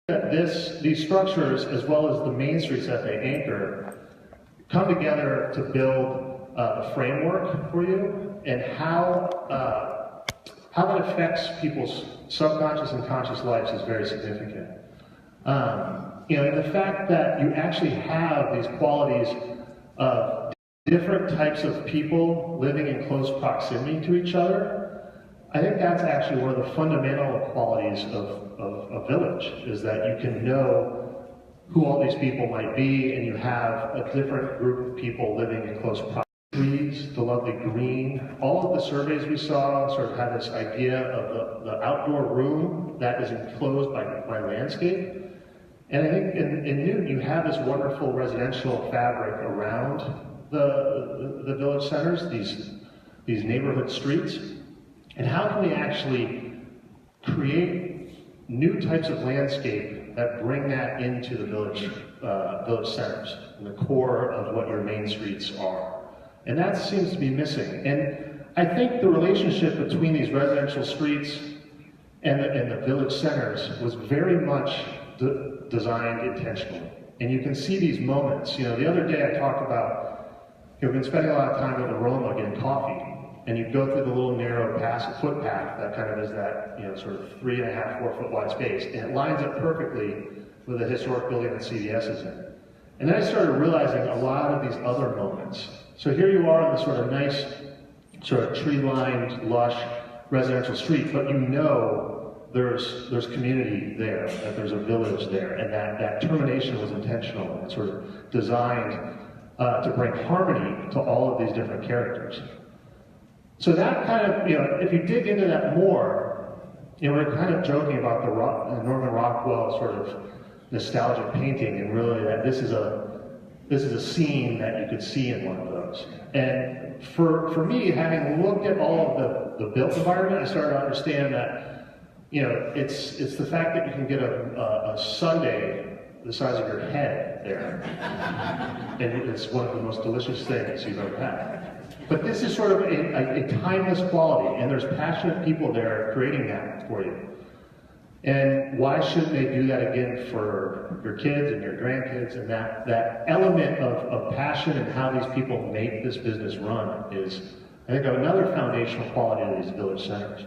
that these structures, as well as the main streets that they anchor, come together to build a framework for you, and how that affects people's subconscious and conscious lives is very significant. And the fact that you actually have these qualities of different types of people living in close proximity to each other, I think that's actually one of the fundamental qualities of a village, is that you can know who all these people might be, and you have a different group of people living in close proximity. Trees, the lovely green, all of the surveys we saw sort of had this idea of the outdoor room that is enclosed by landscape. And I think in Newton you have this wonderful residential fabric around the village centers, these neighborhood streets. And how can we actually create new types of landscape that bring that into the village centers, and the core of what your main streets are? And that seems to be missing. And I think the relationship between these residential streets and the village centers was very much designed intentionally. And you can see these moments. The other day I talked about, we've been spending a lot of time at Aroma getting coffee. And you go through the little narrow footpath that kind of is that, sort of 3.5, 4 foot wide space, and it lines up perfectly with the historic building that CVS is in. And then I started realizing a lot of these other moments. So here you are on the sort of nice, sort of tree-lined, lush residential street, but there's community there, that there's a village there, and that termination was intentional and sort of designed to bring harmony to all of these different characters. So that kind of, if you dig into that more, we're kind of joking about the Norman Rockwell sort of nostalgic painting, and really that this is a scene that you could see in one of those. And for me, having looked at all of the built environment, I started to understand that, it's the fact that you can get a sundae the size of your head there, and it's one of the most delicious things you've ever had. But this is sort of a timeless quality, and there's passionate people there creating that for you. And why shouldn't they do that again for your kids and your grandkids? And that element of passion and how these people make this business run is, I think, another foundational quality of these village centers.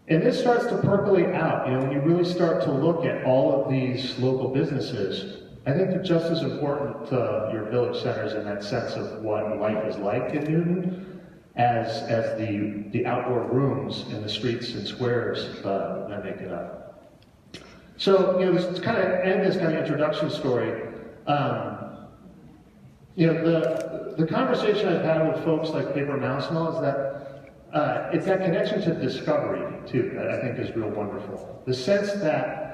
And this starts to percolate out. When you really start to look at all of these local businesses, I think they're just as important to your village centers in that sense of what life is like in Newton as the outdoor rooms in the streets and squares that make it up. So, this kind of end this kind of introduction story. The conversation I've had with folks like Paper Mouse and all is that it's that connection to discovery too that I think is real wonderful. The sense that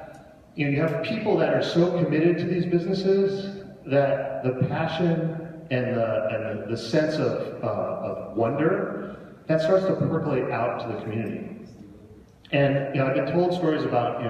you have people that are so committed to these businesses that the passion and the sense of wonder that starts to percolate out to the community. And I've been told stories about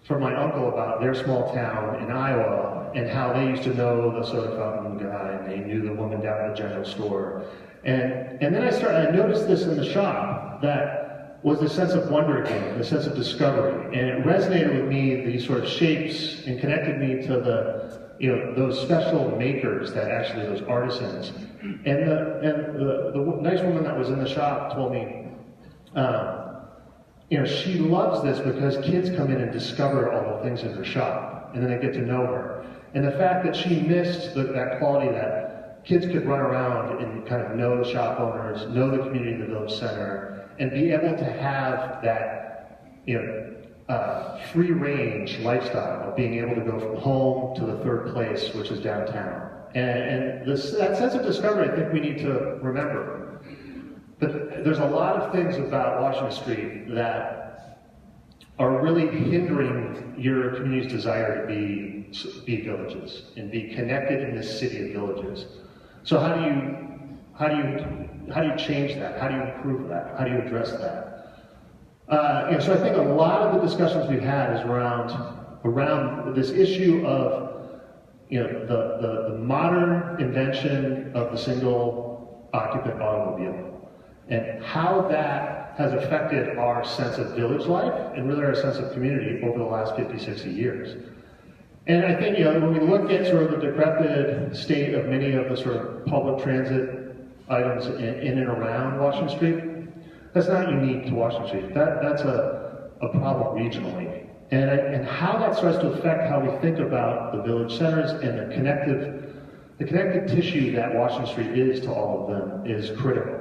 from my uncle about their small town in Iowa and how they used to know the soda fountain guy and they knew the woman down at the general store. And then I noticed this in the shop that was the sense of wonder again, the sense of discovery. And it resonated with me, these sort of shapes, and connected me to those special makers that actually, those artisans. And the nice woman that was in the shop told me, she loves this because kids come in and discover all the things in her shop, and then they get to know her. And the fact that she missed that quality that kids could run around and kind of know the shop owners, know the community of the village center, and be able to have that, free range lifestyle of being able to go from home to the third place, which is downtown. And that sense of discovery, I think we need to remember. But there's a lot of things about Washington Street that are really hindering your community's desire to be villages and be connected in this city of villages. So how do you change that? How do you improve that? How do you address that? So I think a lot of the discussions we've had is around this issue of the modern invention of the single occupant automobile and how that has affected our sense of village life and really our sense of community over the last 50, 60 years. And I think, when we look at sort of the decrepit state of many of the sort of public transit items in and around Washington Street, that's not unique to Washington Street. That's a problem regionally. And how that starts to affect how we think about the village centers and the connective tissue that Washington Street is to all of them is critical.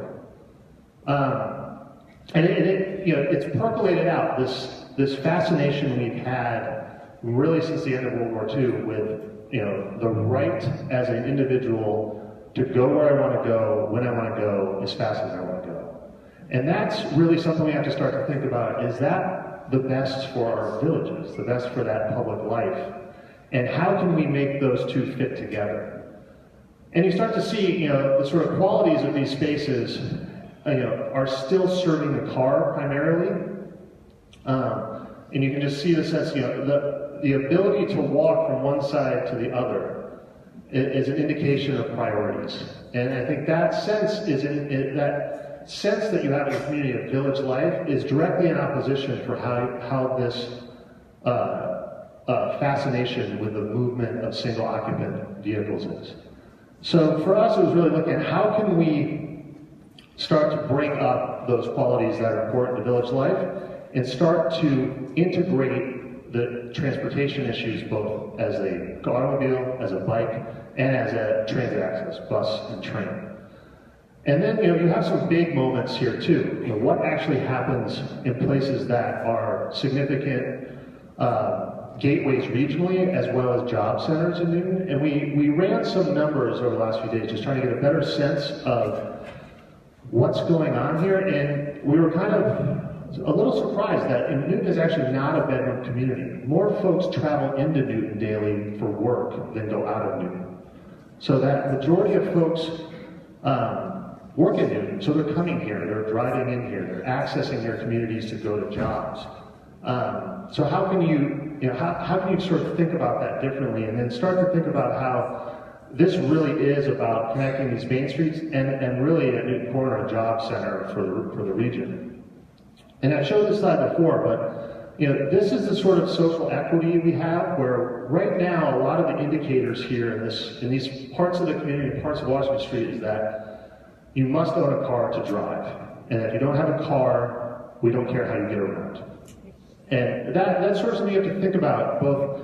And it's percolated out, this fascination we've had really since the end of World War II with, the right as an individual to go where I want to go, when I want to go, as fast as I want to go. And that's really something we have to start to think about. Is that the best for our villages, the best for that public life? And how can we make those two fit together? And you start to see, the sort of qualities of these spaces, are still serving the car primarily. And you can just see the sense, the ability to walk from one side to the other is an indication of priorities. And I think that sense that sense that you have in a community of village life is directly in opposition for how this fascination with the movement of single occupant vehicles is. So for us, it was really looking at how can we start to bring up those qualities that are important to village life and start to integrate the transportation issues both as an automobile, as a bike, and as a transit access, bus and train. And then you have some big moments here too. What actually happens in places that are significant gateways regionally as well as job centers in Newton. And we ran some numbers over the last few days just trying to get a better sense of what's going on here. And we were kind of a little surprised that Newton is actually not a bedroom community. More folks travel into Newton daily for work than go out of Newton. So that majority of folks work in Newton, so they're coming here, they're driving in here, they're accessing their communities to go to jobs. So how can you sort of think about that differently and then start to think about how this really is about connecting these main streets and really at Newton Corner, a job center for the region. And I showed this slide before, but this is the sort of social equity we have where right now a lot of the indicators here in these parts of the community, parts of Washington Street, is that you must own a car to drive. And if you don't have a car, we don't care how you get around. And that's sort of something you have to think about, both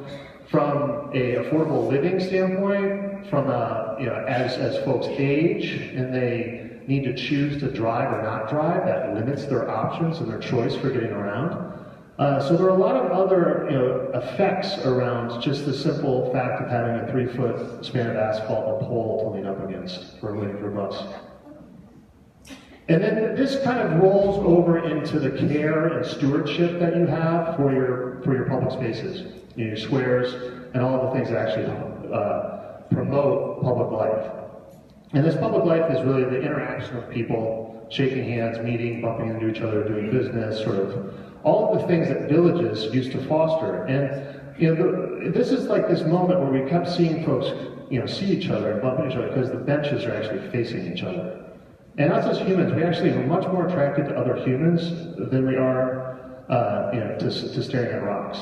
from a affordable living standpoint, from as folks age and they need to choose to drive or not drive, that limits their options and their choice for getting around. So there are a lot of other effects around just the simple fact of having a 3-foot span of asphalt and a pole to lean up against for waiting for a bus. And then this kind of rolls over into the care and stewardship that you have for your public spaces, your squares, and all the things that actually promote public life. And this public life is really the interaction of people, shaking hands, meeting, bumping into each other, doing business, sort of all of the things that villages used to foster. And this is like this moment where we kept seeing folks, see each other and bump into each other because the benches are actually facing each other. And us as humans, we actually are much more attracted to other humans than we are, to staring at rocks.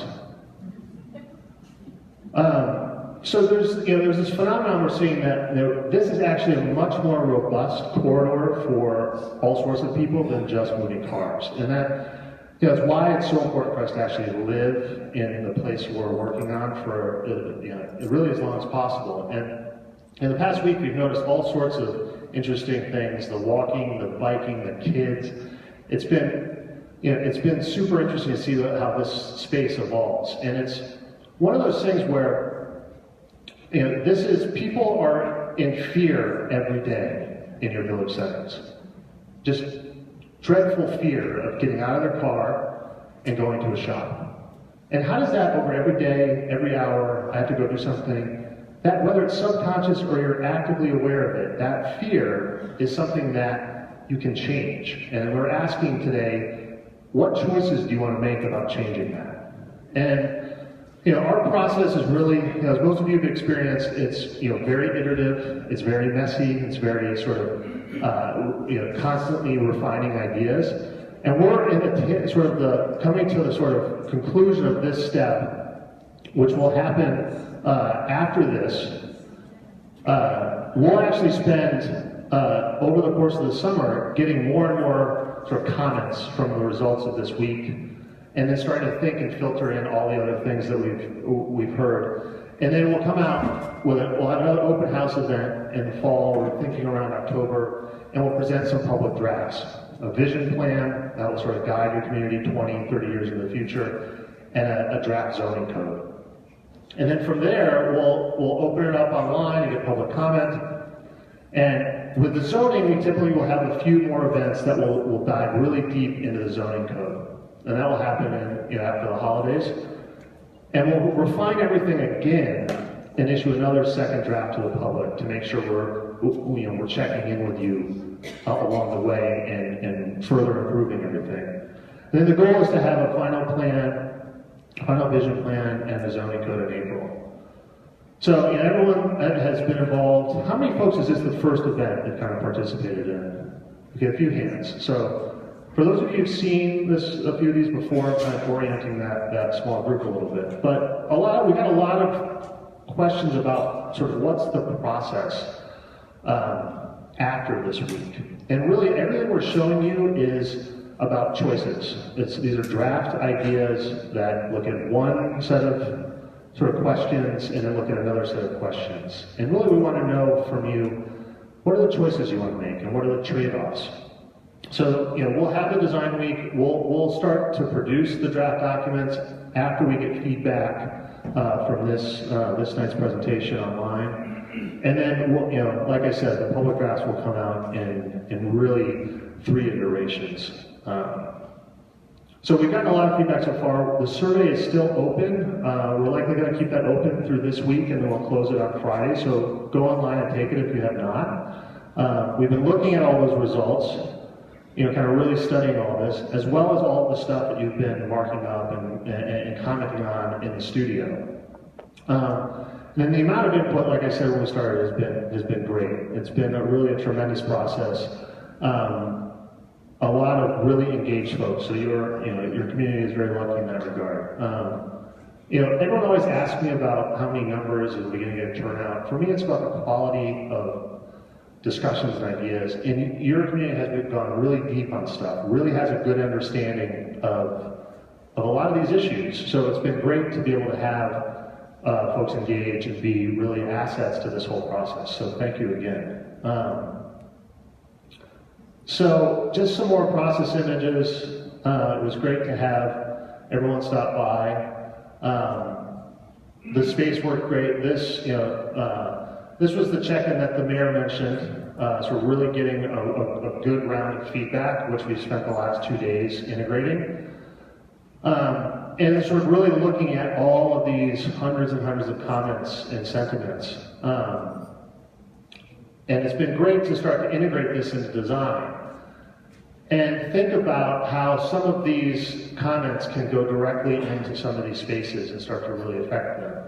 So there's this phenomenon we're seeing that this is actually a much more robust corridor for all sorts of people than just moving cars, and that's why it's so important for us to actually live in the place we're working on for really as long as possible. And in the past week, we've noticed all sorts of interesting things: the walking, the biking, the kids. It's been super interesting to see how this space evolves, and it's one of those things where people are in fear every day in your village centers. Just dreadful fear of getting out of their car and going to a shop. And how does that over every day, every hour, I have to go do something, that whether it's subconscious or you're actively aware of it, that fear is something that you can change. And we're asking today, what choices do you want to make about changing that? And our process is really, as most of you have experienced, it's very iterative, it's very messy, it's very sort of constantly refining ideas. And we're in coming to the sort of conclusion of this step, which will happen after this. We'll actually spend over the course of the summer getting more and more sort of comments from the results of this week, and then starting to think and filter in all the other things that we've heard. And then we'll come out we'll have another open house event in the fall. We're thinking around October, and we'll present some public drafts. A vision plan that will sort of guide your community 20, 30 years in the future, and a draft zoning code. And then from there, we'll open it up online and get public comment. And with the zoning, we typically will have a few more events that will dive really deep into the zoning code. And that will happen after the holidays. And we'll refine everything again and issue another second draft to the public to make sure we're checking in with you along the way and further improving everything. And then the goal is to have a final vision plan, and a zoning code in April. So everyone has been involved. How many folks is this the first event that kind of participated in? Okay, a few hands. So for those of you who've seen a few of these before, I'm kind of orienting that small group a little bit. But we got a lot of questions about sort of what's the process after this week. And really everything we're showing you is about choices. These are draft ideas that look at one set of sort of questions and then look at another set of questions. And really we want to know from you, what are the choices you want to make and what are the trade-offs? So, we'll have the design week. We'll start to produce the draft documents after we get feedback from this night's presentation online. And then, like I said, the public drafts will come out in really 3 iterations. So we've gotten a lot of feedback so far. The survey is still open. We're likely going to keep that open through this week, and then we'll close it on Friday. So go online and take it if you have not. We've been looking at all those results. Kind of really studying all this, as well as all the stuff that you've been marking up and commenting on in the studio. And then the amount of input, like I said when we started, has been great. It's been really a tremendous process. A lot of really engaged folks. So your community is very lucky in that regard. Everyone always asks me about how many numbers are we going to get turnout. For me, it's about the quality of discussions and ideas, and your community has gone really deep on stuff, really has a good understanding of a lot of these issues. So it's been great to be able to have folks engage and be really assets to this whole process. So thank you again. So just some more process images. It was great to have everyone stop by. The space worked great. This was the check-in that the mayor mentioned, so we're really getting a good round of feedback, which we spent the last 2 days integrating. And sort of really looking at all of these hundreds and hundreds of comments and sentiments. And it's been great to start to integrate this into design. And think about how some of these comments can go directly into some of these spaces and start to really affect them.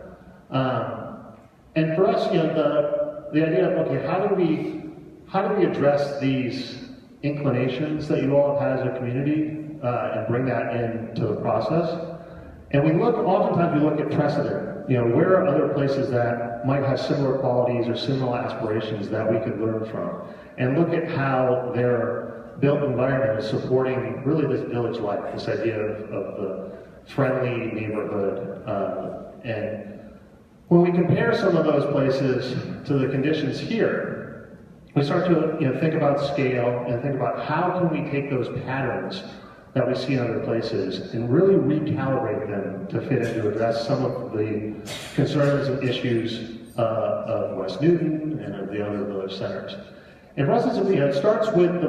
And for us, the idea of, okay, how do we address these inclinations that you all have had as a community and bring that into the process? And oftentimes we look at precedent. Where are other places that might have similar qualities or similar aspirations that we could learn from? And look at how their built environment is supporting really this village life, this idea of the friendly neighborhood. And when we compare some of those places to the conditions here, we start to think about scale and think about how can we take those patterns that we see in other places and really recalibrate them to fit and to address some of the concerns and issues of West Newton and of the other village centers. And for us, it starts with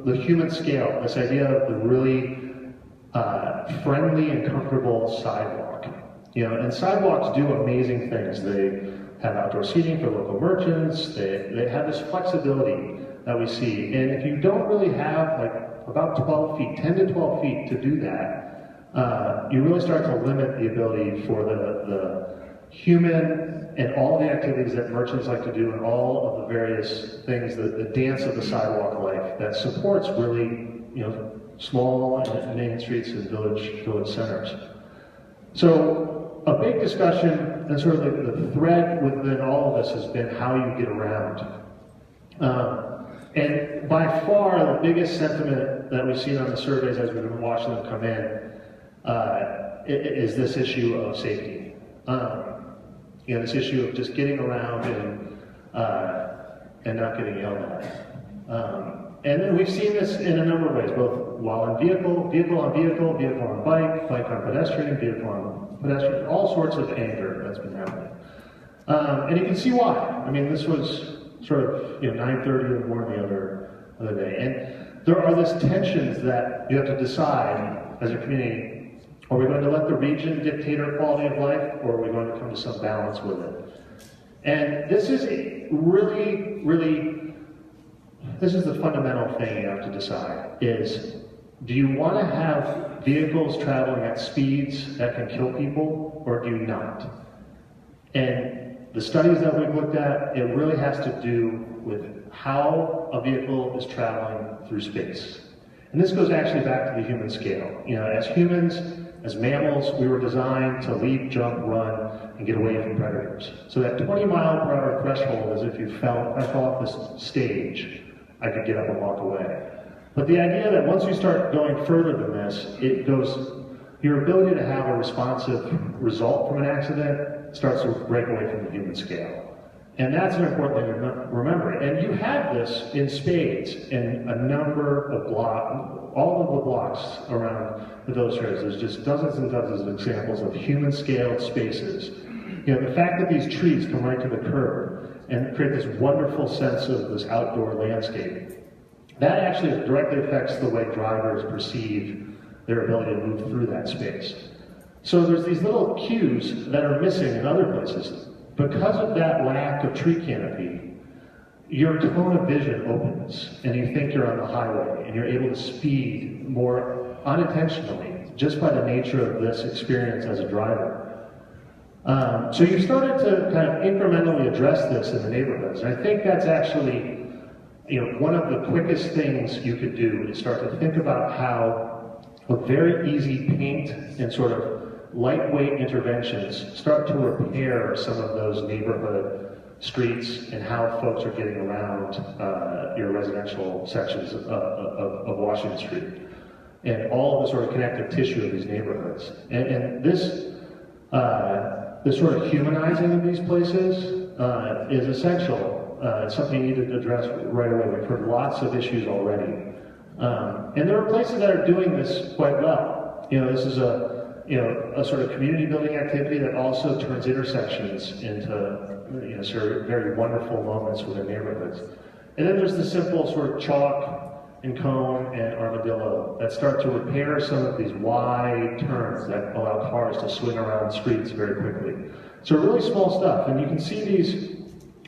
the human scale, this idea of the really friendly and comfortable sidewalk. And sidewalks do amazing things. They have outdoor seating for local merchants. They have this flexibility that we see. And if you don't really have about 12 feet, 10 to 12 feet to do that, you really start to limit the ability for the human and all the activities that merchants like to do and all of the various things, the dance of the sidewalk life that supports really, small and main streets and village centers. So a big discussion and sort of the thread within all of this has been how you get around. And by far the biggest sentiment that we've seen on the surveys as we've been watching them come in is this issue of safety. This issue of just getting around and not getting yelled at. And then we've seen this in a number of ways, both while in vehicle on vehicle, vehicle on bike, bike on pedestrian, vehicle on pedestrian, all sorts of anger that's been happening. And you can see why. I mean, this was sort of 9:30 in the morning the other day. And there are these tensions that you have to decide as a community. Are we going to let the region dictate our quality of life, or are we going to come to some balance with it? And this is this is the fundamental thing you have to decide, is do you want to have vehicles traveling at speeds that can kill people, or do you not? And the studies that we've looked at, it really has to do with how a vehicle is traveling through space. And this goes actually back to the human scale. As humans, as mammals, we were designed to leap, jump, run, and get away from predators. So that 20-mile-per-hour threshold is if I fell off this stage, I could get up and walk away. But the idea that once you start going further than this, your ability to have a responsive result from an accident starts to break away from the human scale. And that's an important thing to remember. And you have this in spades in a number of all of the blocks around the village areas. There's just dozens and dozens of examples of human-scaled spaces. The fact that these trees come right to the curb and create this wonderful sense of this outdoor landscape, that actually directly affects the way drivers perceive their ability to move through that space. So there's these little cues that are missing in other places. Because of that lack of tree canopy, your tone of vision opens, and you think you're on the highway, and you're able to speed more unintentionally, just by the nature of this experience as a driver. So you've started to kind of incrementally address this in the neighborhoods, and I think that's actually one of the quickest things you could do is start to think about how with very easy paint and sort of lightweight interventions start to repair some of those neighborhood streets and how folks are getting around your residential sections of Washington Street and all of the sort of connective tissue of these neighborhoods. And this sort of humanizing of these places is essential. It's something you need to address right away. We've heard lots of issues already. And there are places that are doing this quite well. This is a sort of community building activity that also turns intersections into sort of very wonderful moments within neighborhoods. And then there's the simple sort of chalk and cone and armadillo that start to repair some of these wide turns that allow cars to swing around streets very quickly. So really small stuff, and you can see these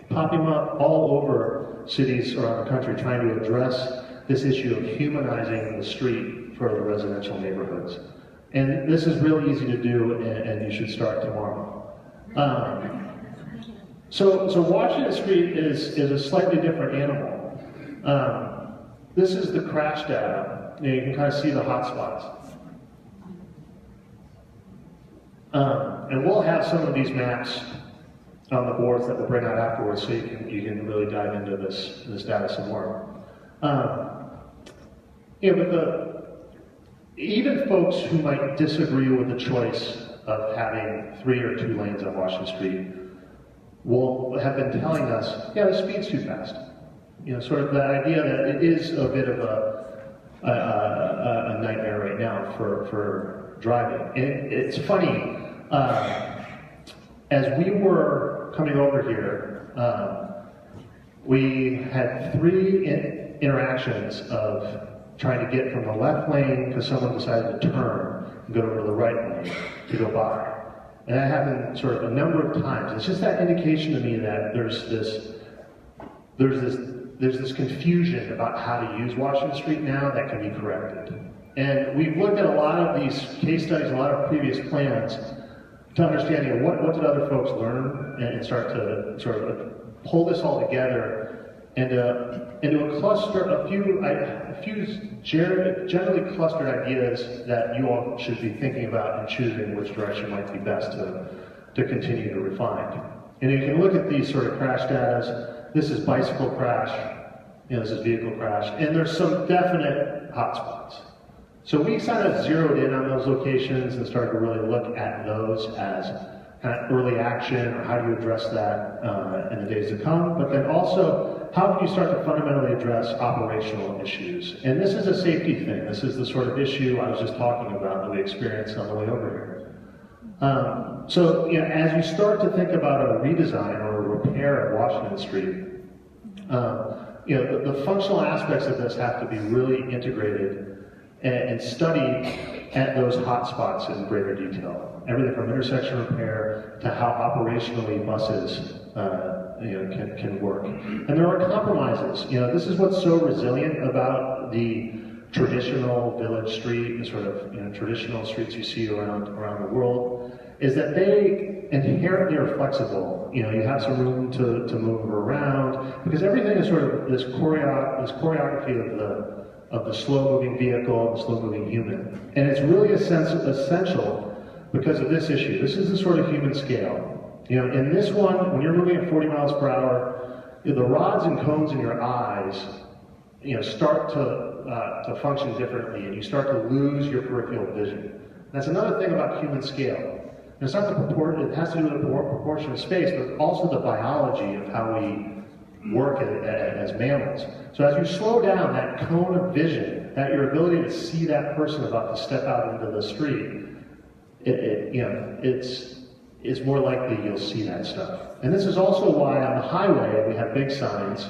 popping up all over cities around the country trying to address this issue of humanizing the street for the residential neighborhoods. And this is really easy to do, and you should start tomorrow. So Washington Street is a slightly different animal. This is the crash data. You can kind of see the hot spots. And we'll have some of these maps on the boards that we'll bring out afterwards, so you can really dive into this data some more. Even folks who might disagree with the choice of having 3 or 2 lanes on Washington Street will have been telling us, the speed's too fast. Sort of the idea that it is a bit of a nightmare right now for driving. And it's funny, as we were coming over here, we had 3 interactions of trying to get from the left lane because someone decided to turn and go over to the right lane to go by. And that happened sort of a number of times. It's just that indication to me that there's this confusion about how to use Washington Street now that can be corrected. And we've looked at a lot of these case studies, a lot of previous plans to understand what did other folks learn and start to sort of pull this all together into a cluster, a few generally clustered ideas that you all should be thinking about and choosing which direction might be best to continue to refine. And you can look at these sort of crash data. This is bicycle crash, this is vehicle crash, and there's some definite hotspots. So we kind of zeroed in on those locations and started to really look at those as kind of early action, or how do you address that in the days to come, but then also, how can you start to fundamentally address operational issues? And this is a safety thing. This is the sort of issue I was just talking about that we experienced on the way over here. So, as you start to think about a redesign or a repair of Washington Street, the functional aspects of this have to be really integrated and studied at those hot spots in greater detail. Everything from intersection repair to how operationally buses can work. And there are compromises. This is what's so resilient about the traditional village street, the sort of traditional streets you see around the world, is that they inherently are flexible. You have some room to move around, because everything is sort of this choreography of the slow-moving vehicle, the slow-moving human. And it's really essential because of this issue. This is the sort of human scale. In this one, when you're moving at 40 miles per hour, the rods and cones in your eyes, start to function differently, and you start to lose your peripheral vision. That's another thing about human scale. It's not the proportion; it has to do with the proportion of space, but also the biology of how we work as mammals. So as you slow down that cone of vision, that your ability to see that person about to step out into the street, it's more likely you'll see that stuff. And this is also why on the highway we have big signs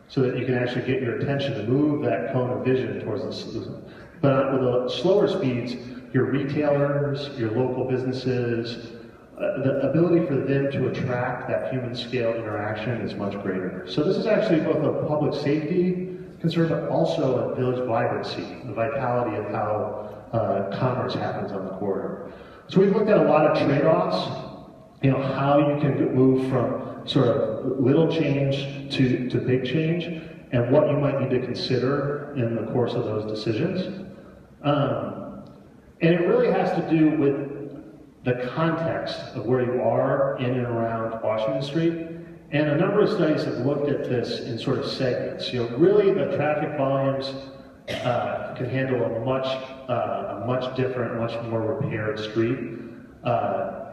so that you can actually get your attention to move that cone of vision towards the. But with the slower speeds, your retailers, your local businesses, the ability for them to attract that human scale interaction is much greater. So this is actually both a public safety concern, but also a village vibrancy, the vitality of how commerce happens on the corridor. So we've looked at a lot of trade-offs, how you can move from sort of little change to big change, and what you might need to consider in the course of those decisions. And it really has to do with the context of where you are in and around Washington Street. And a number of studies have looked at this in sort of segments. Really the traffic volumes can handle a much different, much more repaired street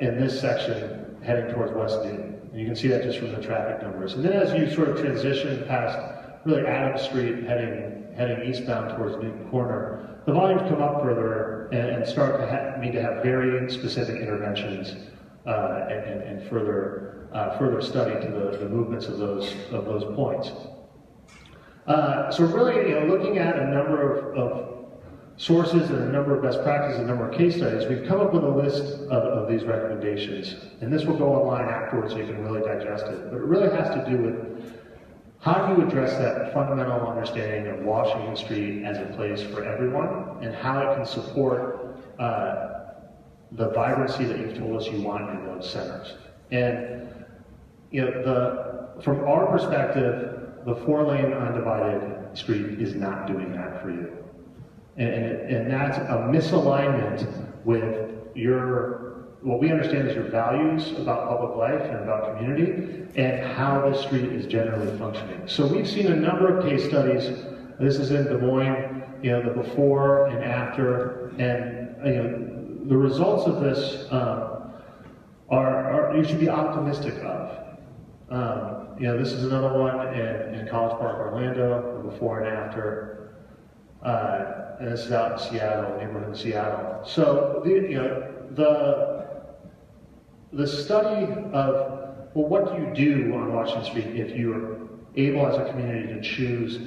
in this section heading towards West Newton. And you can see that just from the traffic numbers. And then as you sort of transition past really Adams Street heading eastbound towards Newton Corner, the volumes come up further and start to need to have very specific interventions and further study to the movements of those points. So really, looking at a number of sources and a number of best practices, a number of case studies, we've come up with a list of these recommendations. And this will go online afterwards so you can really digest it. But it really has to do with how do you address that fundamental understanding of Washington Street as a place for everyone, and how it can support the vibrancy that you've told us you want in those centers. And from our perspective, the 4-lane undivided street is not doing that for you. And that's a misalignment with what we understand is your values about public life and about community, and how the street is generally functioning. So we've seen a number of case studies. This is in Des Moines, the before and after, and the results of this are you should be optimistic of. This is another one in College Park, Orlando, the before and after. And this is out in Seattle, neighborhood in Seattle. So the study of, well, what do you do on Washington Street if you're able as a community to choose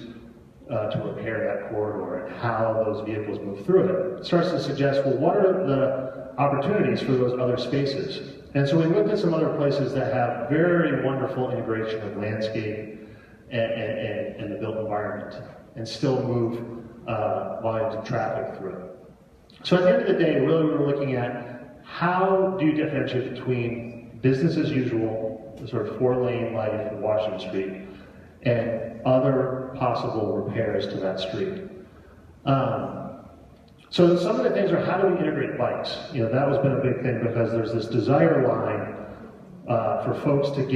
to repair that corridor, and how those vehicles move through it? It starts to suggest, well, what are the opportunities for those other spaces? And so we looked at some other places that have very wonderful integration of landscape and the built environment, and still move volumes of traffic through. So at the end of the day, really we're looking at how do you differentiate between business as usual, the sort of 4-lane life of Washington Street, and other possible repairs to that street. So some of the things are, how do we integrate bikes? You know, that has been a big thing because there's this desire line for folks to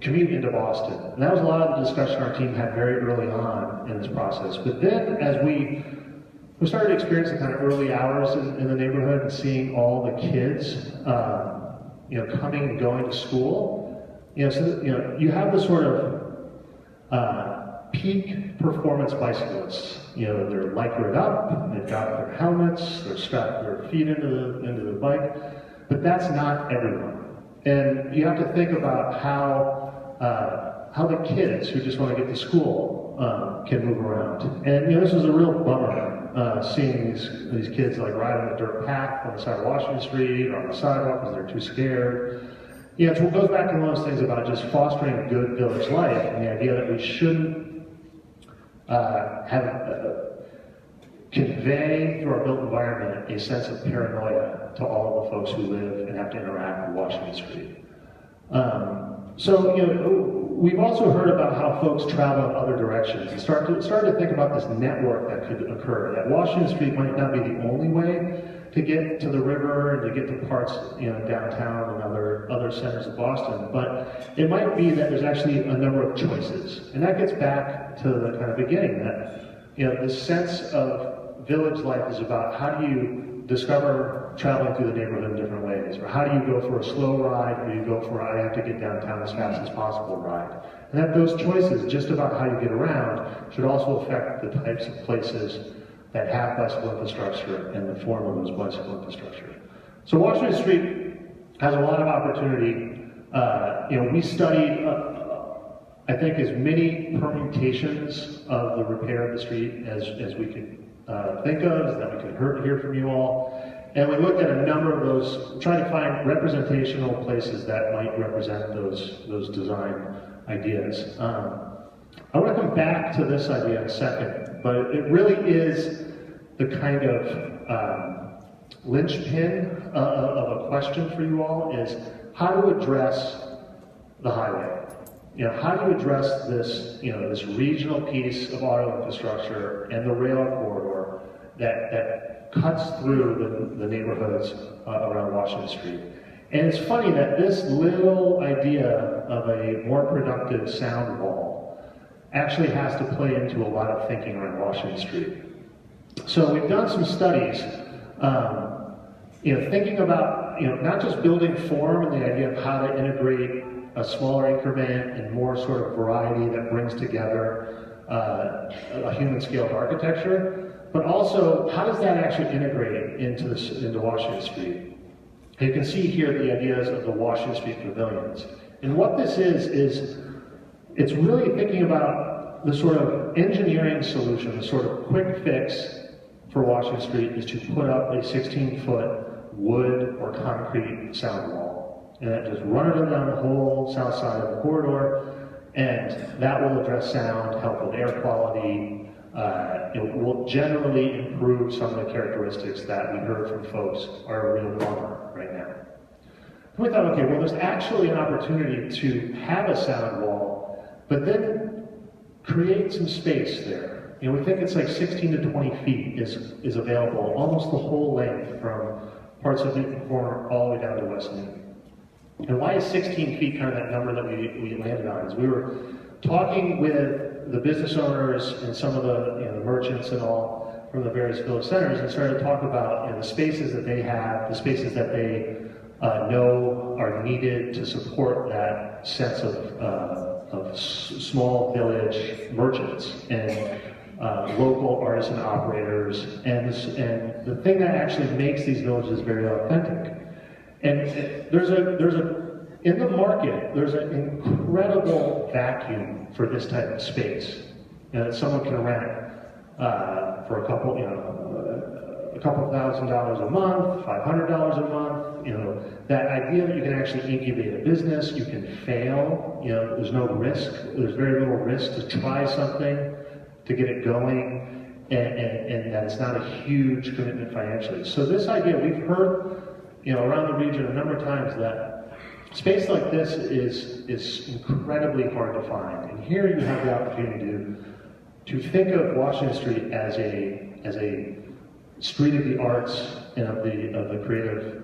commute into Boston. And that was a lot of the discussion our team had very early on in this process. But then as we started experiencing kind of early hours in the neighborhood and seeing all the kids, you know, coming and going to school, you know, so, you know, you have this sort of peak performance bicyclists. You know, they're lycraed up, they've got their helmets, they're strapped their feet into the bike, but that's not everyone. And you have to think about how the kids who just want to get to school can move around. And you know, this was a real bummer seeing these kids like ride on a dirt path on the side of Washington Street or on the sidewalk because they're too scared. You know, it goes back to one of those things about just fostering good village life and the idea that we shouldn't convey through our built environment a sense of paranoia to all of the folks who live and have to interact with Washington Street. So, you know, we've also heard about how folks travel in other directions and started to think about this network that could occur, that Washington Street might not be the only way to get to the river and to get to parts, you know, downtown and other centers of Boston, but it might be that there's actually a number of choices. And that gets back to the kind of beginning, that, you know, this sense of village life is about how do you discover traveling through the neighborhood in different ways, or how do you go for a slow ride, or you go for I have to get downtown as fast as possible ride. And that those choices, just about how you get around, should also affect the types of places that have bicycle infrastructure and the form of those bicycle infrastructure. So Washington Street has a lot of opportunity. You know, we studied, I think, as many permutations of the repair of the street as we could think of, that we could hear from you all. And we looked at a number of those, trying to find representational places that might represent those design ideas. I want to come back to this idea in a second, but it really is the kind of linchpin of a question for you all, is how to address the highway. You know, how do you address this, you know, this regional piece of auto infrastructure and the rail corridor that cuts through the neighborhoods around Washington Street? And it's funny that this little idea of a more productive sound wall actually has to play into a lot of thinking around Washington Street. So we've done some studies, you know, thinking about, you know, not just building form and the idea of how to integrate a smaller increment and more sort of variety that brings together a human-scaled architecture, but also how does that actually integrate into Washington Street? And you can see here the ideas of the Washington Street pavilions. And what this is it's really thinking about the sort of engineering solution, the sort of quick fix for Washington Street is to put up a 16-foot wood or concrete sound wall. And then just run it down the whole south side of the corridor, and that will address sound, help with air quality. It will generally improve some of the characteristics that we heard from folks are a real bummer right now. And we thought, okay, well, there's actually an opportunity to have a sound wall, but then create some space there. You know, we think it's like 16 to 20 feet is available, almost the whole length from parts of Newton Corner all the way down to West Newton. And why is 16 feet kind of that number that we landed on? Is we were talking with the business owners and some of the, you know, the merchants and all from the various village centers, and started to talk about, you know, the spaces that they have, the spaces that they know are needed to support that sense of small village merchants and local artisan operators, and the thing that actually makes these villages very authentic. And in the market, there's an incredible vacuum for this type of space, that someone can rent for a couple $1,000s a month, $500 a month. You know, that idea that you can actually incubate a business, you can fail. You know, there's no risk. There's very little risk to try something, to get it going, and that it's not a huge commitment financially. So this idea, we've heard, you know, around the region a number of times that space like this is incredibly hard to find. And here you have the opportunity to think of Washington Street as a street of the arts and of the creative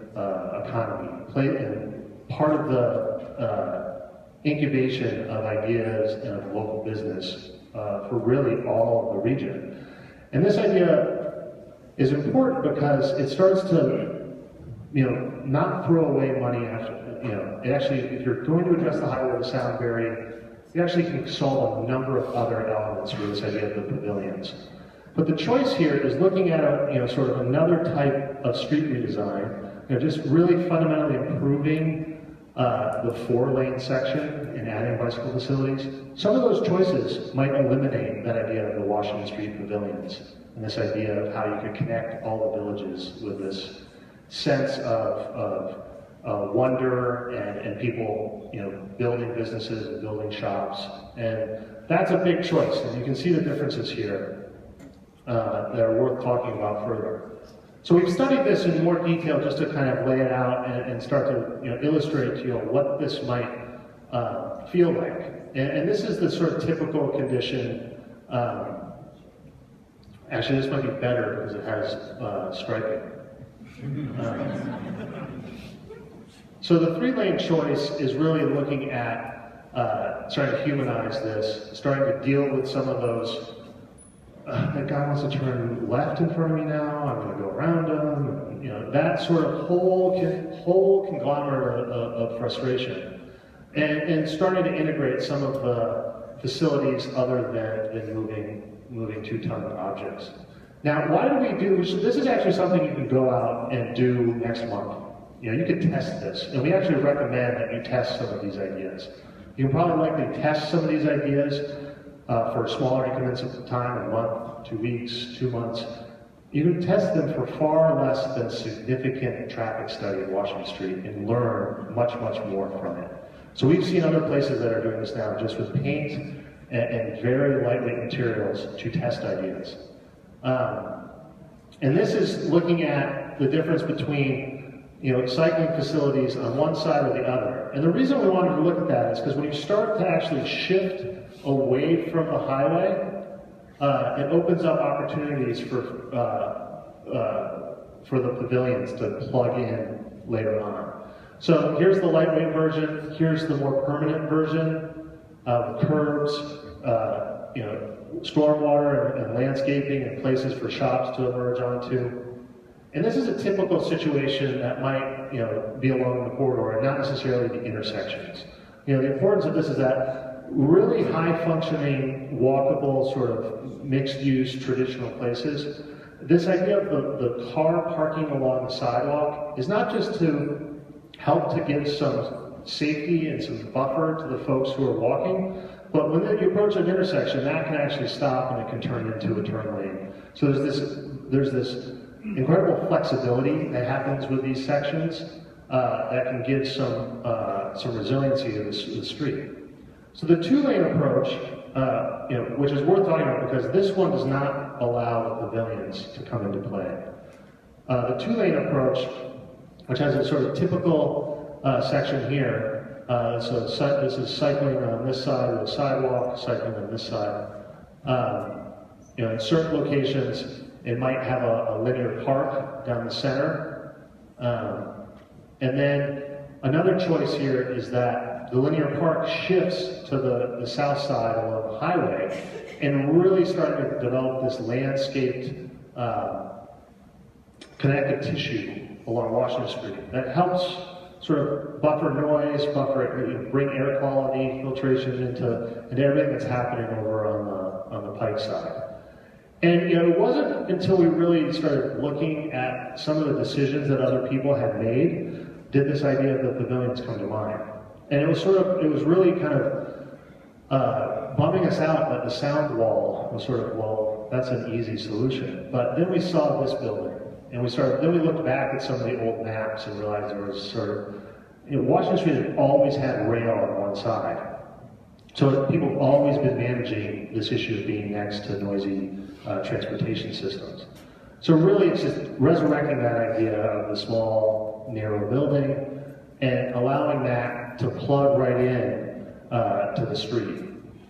economy, and part of the incubation of ideas and of local business for really all of the region. And this idea is important because it starts to, not throw away money after, it actually, if you're going to address the highway with sound barrier, you actually can solve a number of other elements for this idea of the pavilions. But the choice here is looking at sort of another type of street redesign, just really fundamentally improving the 4-lane section and adding bicycle facilities. Some of those choices might eliminate that idea of the Washington Street pavilions and this idea of how you could connect all the villages with this sense of wonder and people, building businesses and building shops. And that's a big choice, and you can see the differences here that are worth talking about further. So we've studied this in more detail just to kind of lay it out and start to illustrate to you what this might feel like. And this is the sort of typical condition. Actually, this might be better because it has striping. So the 3-lane choice is really looking at trying to humanize this, starting to deal with some of those, that guy wants to turn left in front of me now, I'm going to go around him, that sort of whole conglomerate of frustration. And starting to integrate some of the facilities other than moving 2-ton objects. Now, why do we do, this is actually something you can go out and do next month. You could test this, and we actually recommend that you test some of these ideas. You can probably likely test some of these ideas for smaller increments of time, a month, 2 weeks, 2 months. You can test them for far less than significant traffic study of Washington Street and learn much, much more from it. So we've seen other places that are doing this now just with paint and very lightweight materials to test ideas. And this is looking at the difference between cycling facilities on one side or the other. And the reason we wanted to look at that is because when you start to actually shift away from the highway, it opens up opportunities for the pavilions to plug in later on. So here's the lightweight version, here's the more permanent version of curbs, stormwater and landscaping and places for shops to emerge onto. And this is a typical situation that might, be along the corridor and not necessarily the intersections. The importance of this is that really high-functioning, walkable, sort of mixed-use traditional places, this idea of the car parking along the sidewalk is not just to help to give some safety and some buffer to the folks who are walking, but when you approach an intersection, that can actually stop and it can turn into a turn lane. So there's this incredible flexibility that happens with these sections that can give some resiliency to the street. So the 2-lane approach, which is worth talking about because this one does not allow the pavilions to come into play. The 2-lane approach, which has a sort of typical section here, so this is cycling on this side of the sidewalk, cycling on this side. In certain locations, it might have a linear park down the center. And then another choice here is that the linear park shifts to the south side along the highway and really starting to develop this landscaped connective tissue along Washington Street that helps sort of buffer noise, bring air quality, filtration into everything that's happening over on the Pike side. And it wasn't until we really started looking at some of the decisions that other people had made did this idea of the pavilions come to mind. And it was really kind of bumming us out that the sound wall was sort of, well, that's an easy solution. But then we saw this building, and then we looked back at some of the old maps and realized there was sort of, Washington Street had always had rail on one side. So people have always been managing this issue of being next to noisy transportation systems. So really it's just resurrecting that idea of the small, narrow building and allowing that to plug right in to the street.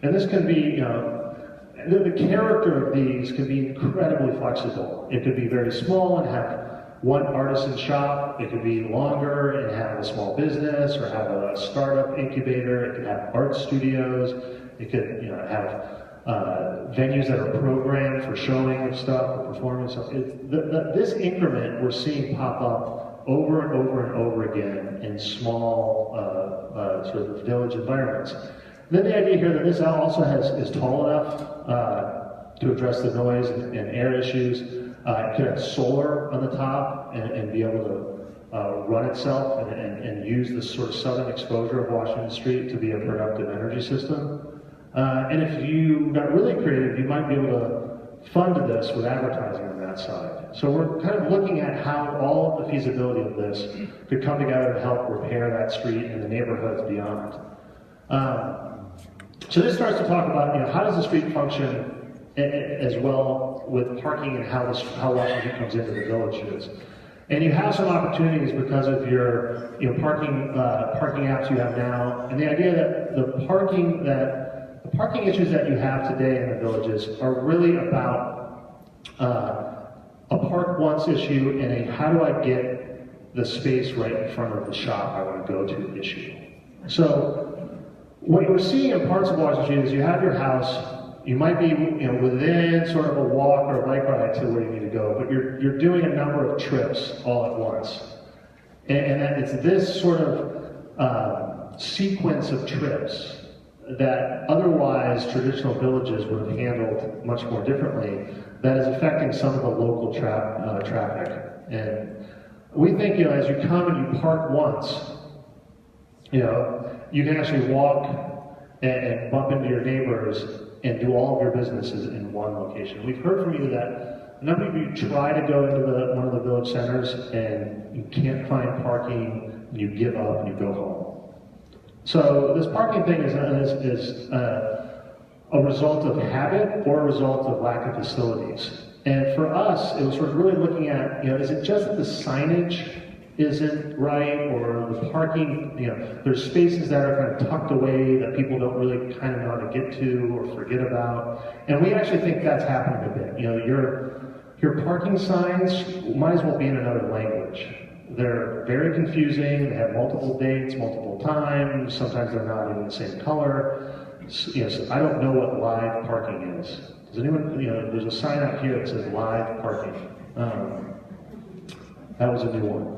And this can be, the character of these can be incredibly flexible. It could be very small and have one artisan shop. It could be longer and have a small business or have a startup incubator. It could have art studios. It could have venues that are programmed for showing of stuff or performing stuff. This increment we're seeing pop up over and over and over again in small sort of village environments. Then the idea here that this also is tall enough to address the noise and air issues. It could have solar on the top and be able to run itself and use this sort of southern exposure of Washington Street to be a productive energy system. And if you got really creative, you might be able to fund this with advertising on that side. So we're kind of looking at how all of the feasibility of this could come together to help repair that street and the neighborhoods beyond. So this starts to talk about, how does the street function as well with parking and how Washington comes into the villages. And you have some opportunities because of your parking apps you have now, and the idea that the parking issues that you have today in the villages are really about a park once issue and a how do I get the space right in front of the shop I want to go to issue. So what you're seeing in parts of Washington Street is you have your house. You might be within sort of a walk or a bike ride to where you need to go, but you're doing a number of trips all at once. And that it's this sort of sequence of trips that otherwise traditional villages would have handled much more differently that is affecting some of the local traffic. And we think, as you come and you park once, you can actually walk and bump into your neighbors and do all of your businesses in one location. We've heard from you that a number of you try to go into one of the village centers and you can't find parking, and you give up and you go home. So this parking thing is a result of habit or a result of lack of facilities. And for us, it was sort of really looking at, is it just that the signage isn't right, or the parking, there's spaces that are kind of tucked away that people don't really kind of know how to get to or forget about. And we actually think that's happening a bit. Your parking signs might as well be in another language. They're very confusing, they have multiple dates, multiple times, sometimes they're not even the same color. So I don't know what live parking is. Does anyone, there's a sign out here that says live parking. That was a new one.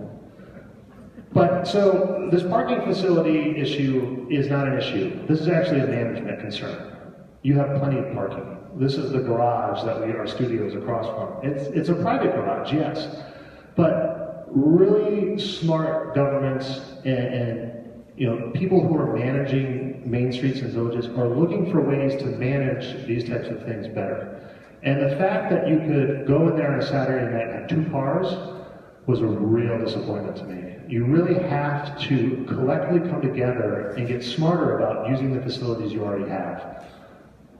But so this parking facility issue is not an issue. This is actually a management concern. You have plenty of parking. This is the garage that our studio is across from. It's a private garage, yes, but really smart governments and people who are managing main streets and villages are looking for ways to manage these types of things better. And the fact that you could go in there on a Saturday night and have 2 cars was a real disappointment to me. You really have to collectively come together and get smarter about using the facilities you already have.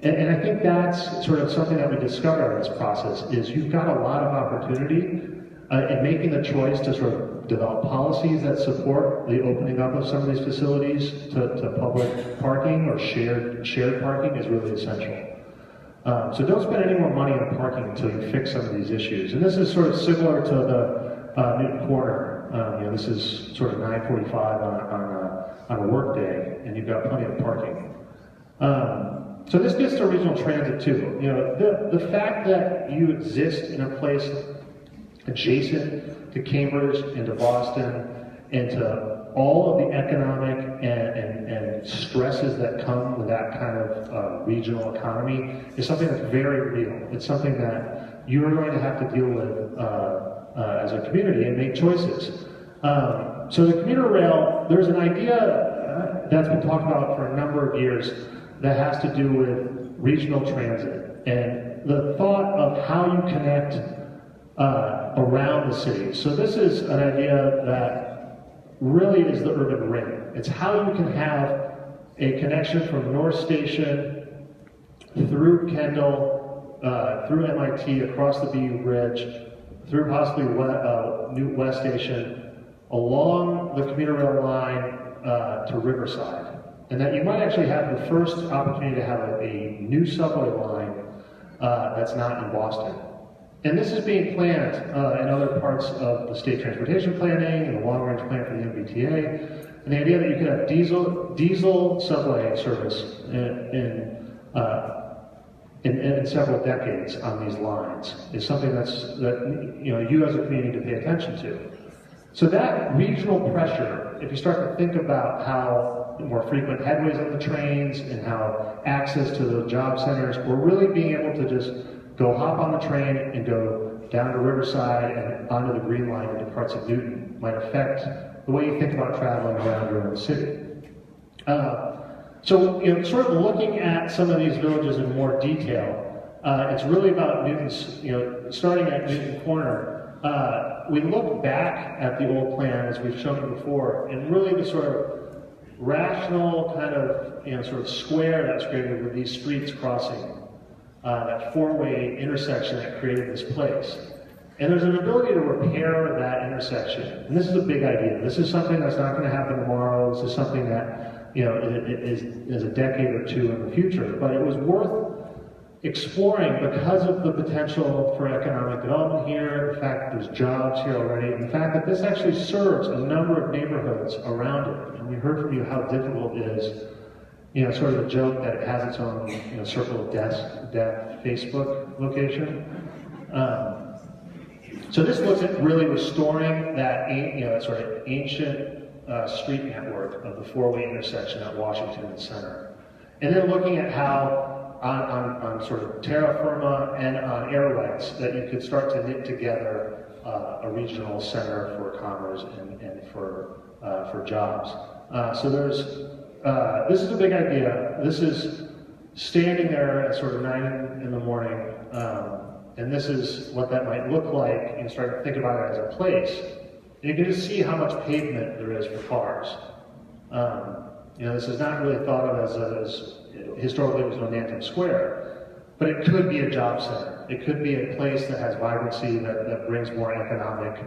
And I think that's sort of something that we discovered in this process is you've got a lot of opportunity in making the choice to sort of develop policies that support the opening up of some of these facilities to public parking or shared parking is really essential. So don't spend any more money on parking until you fix some of these issues. And this is sort of similar to the Newton Corner. This is sort of 9:45 on a work day, and you've got plenty of parking. So this gets to regional transit too. The fact that you exist in a place adjacent to Cambridge and to Boston and to all of the economic and stresses that come with that kind of regional economy is something that's very real. It's something that you're going to have to deal with as a community and make choices. So the commuter rail, there's an idea that's been talked about for a number of years that has to do with regional transit and the thought of how you connect around the city. So this is an idea that really is the urban ring. It's how you can have a connection from North Station through Kendall, through MIT, across the BU Bridge, through possibly New West Station, along the commuter rail line, to Riverside, and that you might actually have the first opportunity to have a new subway line that's not in Boston. And this is being planned in other parts of the state transportation planning and the long-range plan for the MBTA. And the idea that you could have diesel subway service in several decades on these lines is something that you as a community need to pay attention to. So that regional pressure, if you start to think about how more frequent headways of the trains and how access to the job centers, we're really being able to just go hop on the train and go down to Riverside and onto the Green Line into parts of Newton might affect the way you think about traveling around your own city. So, sort of looking at some of these villages in more detail, it's really about Newton's, starting at Newton Corner. We look back at the old plan, as we've shown it before, and really the sort of rational kind of, sort of square that's created with these streets crossing, that four-way intersection that created this place. And there's an ability to repair that intersection. And this is a big idea. This is something that's not going to happen tomorrow. This is something that, is a decade or two in the future. But it was worth exploring because of the potential for economic development here, the fact that there's jobs here already, and the fact that this actually serves a number of neighborhoods around it. And we heard from you how difficult it is, sort of a joke that it has its own, circle of death Facebook location. So this looks at really restoring that, sort of ancient street network of the four-way intersection at Washington and Center. And then looking at how on sort of terra firma and on air rights that you could start to knit together a regional center for commerce and for jobs. So this is a big idea. This is standing there at sort of 9 in the morning, and this is what that might look like. You start to think about it as a place. And you can just see how much pavement there is for cars. This is not really thought of as historically it was known Nantum Square, but it could be a job center. It could be a place that has vibrancy, that brings more economic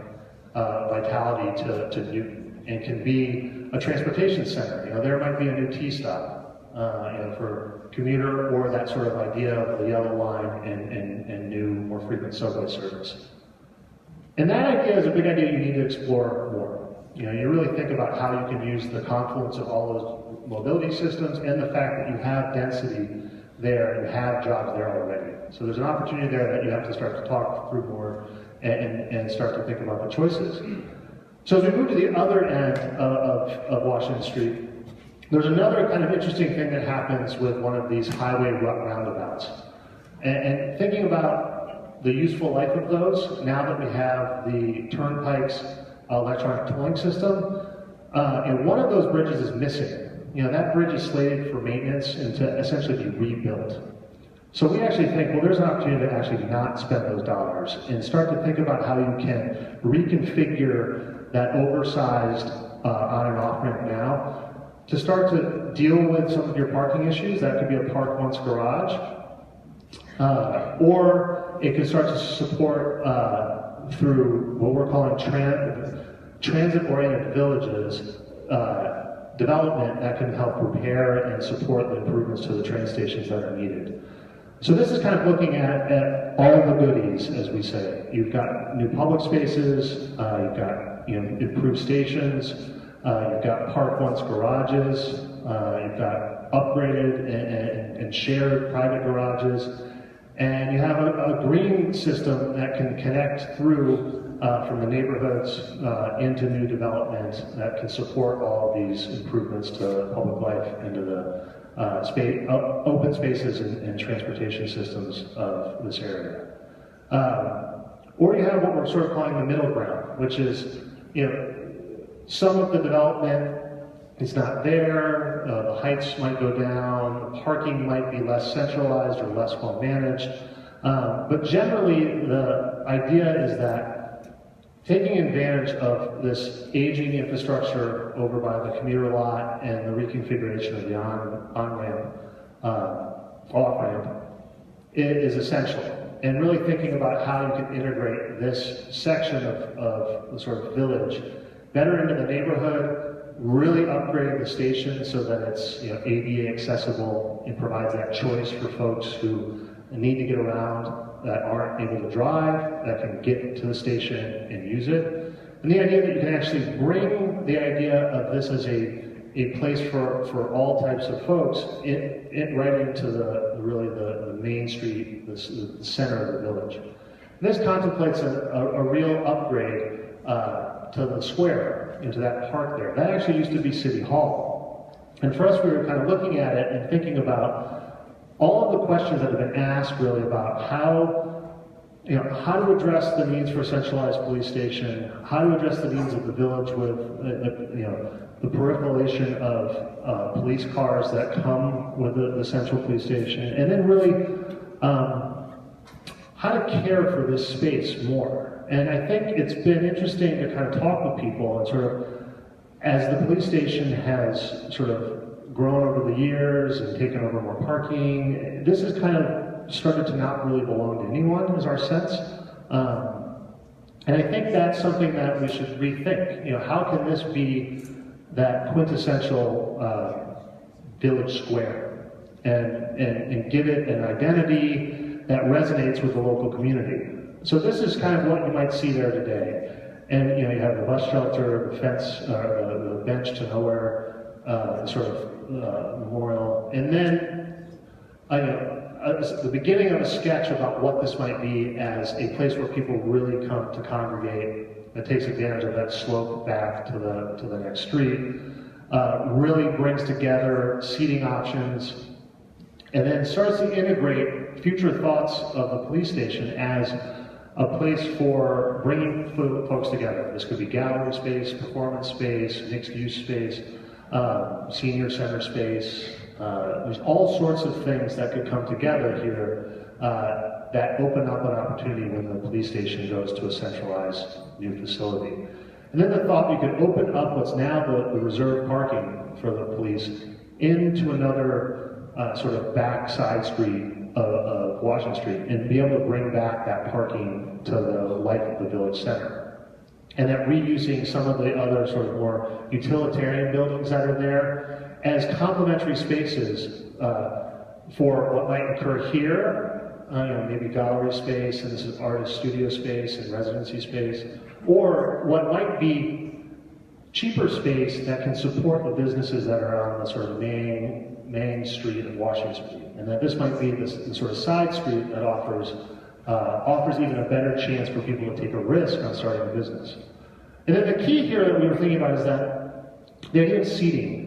vitality to Newton, and can be a transportation center. There might be a new T-stop, for commuter, or that sort of idea of the yellow line and new, more frequent subway service. And that idea is a big idea you need to explore more. You really think about how you can use the confluence of all those mobility systems and the fact that you have density there and have jobs there already. So there's an opportunity there that you have to start to talk through more and start to think about the choices. So as we move to the other end of Washington Street, there's another kind of interesting thing that happens with one of these highway roundabouts. And thinking about the useful life of those, now that we have the Turnpike's electronic tolling system, and one of those bridges is missing. That bridge is slated for maintenance and to essentially be rebuilt. So we actually think, well, there's an opportunity to actually not spend those dollars and start to think about how you can reconfigure that oversized on and off ramp now to start to deal with some of your parking issues. That could be a park once garage, or it could start to support through what we're calling transit-oriented villages, development that can help repair and support the improvements to the train stations that are needed. So this is kind of looking at all the goodies, as we say. You've got new public spaces, you've got improved stations, you've got park once garages, you've got upgraded and shared private garages, and you have a green system that can connect through from the neighborhoods into new development that can support all of these improvements to public life and to the open spaces and transportation systems of this area. Or you have what we're sort of calling the middle ground, which is, some of the development is not there, the heights might go down, parking might be less centralized or less well managed, but generally the idea is that taking advantage of this aging infrastructure over by the commuter lot and the reconfiguration of the on-ramp, off-ramp is essential. And really thinking about how you can integrate this section of the sort of village better into the neighborhood, really upgrading the station so that it's ADA accessible and provides that choice for folks who need to get around, that aren't able to drive, that can get to the station and use it. And the idea that you can actually bring the idea of this as a place for all types of folks right into the main street, the center of the village. And this contemplates a real upgrade to the square, into that park there. That actually used to be City Hall. And for us, we were kind of looking at it and thinking about all of the questions that have been asked really about how to address the needs for a centralized police station, how to address the needs of the village with the proliferation of police cars that come with the central police station, and then really how to care for this space more. And I think it's been interesting to kind of talk with people and sort of, as the police station has sort of grown over the years and taken over more parking, this has kind of started to not really belong to anyone, is our sense. And I think that's something that we should rethink. How can this be that quintessential village square and give it an identity that resonates with the local community? So this is kind of what you might see there today. And you have the bus shelter, the fence, the bench to nowhere, sort of memorial. And then the beginning of a sketch about what this might be as a place where people really come to congregate, that takes advantage of that slope back to the next street, really brings together seating options, and then starts to integrate future thoughts of the police station as a place for bringing folks together. This could be gallery space, performance space, mixed-use space, senior center space. There's all sorts of things that could come together here that open up an opportunity when the police station goes to a centralized new facility. And then the thought you could open up what's now the reserved parking for the police into another sort of back side street of Washington Street and be able to bring back that parking to the life of the village center. And that reusing some of the other sort of more utilitarian buildings that are there as complementary spaces for what might occur here, maybe gallery space, and this is artist studio space and residency space, or what might be cheaper space that can support the businesses that are on the sort of main street of Washington Street. And that this might be the sort of side street that offers even a better chance for people to take a risk on starting a business. And then the key here that we were thinking about is that the idea of seating.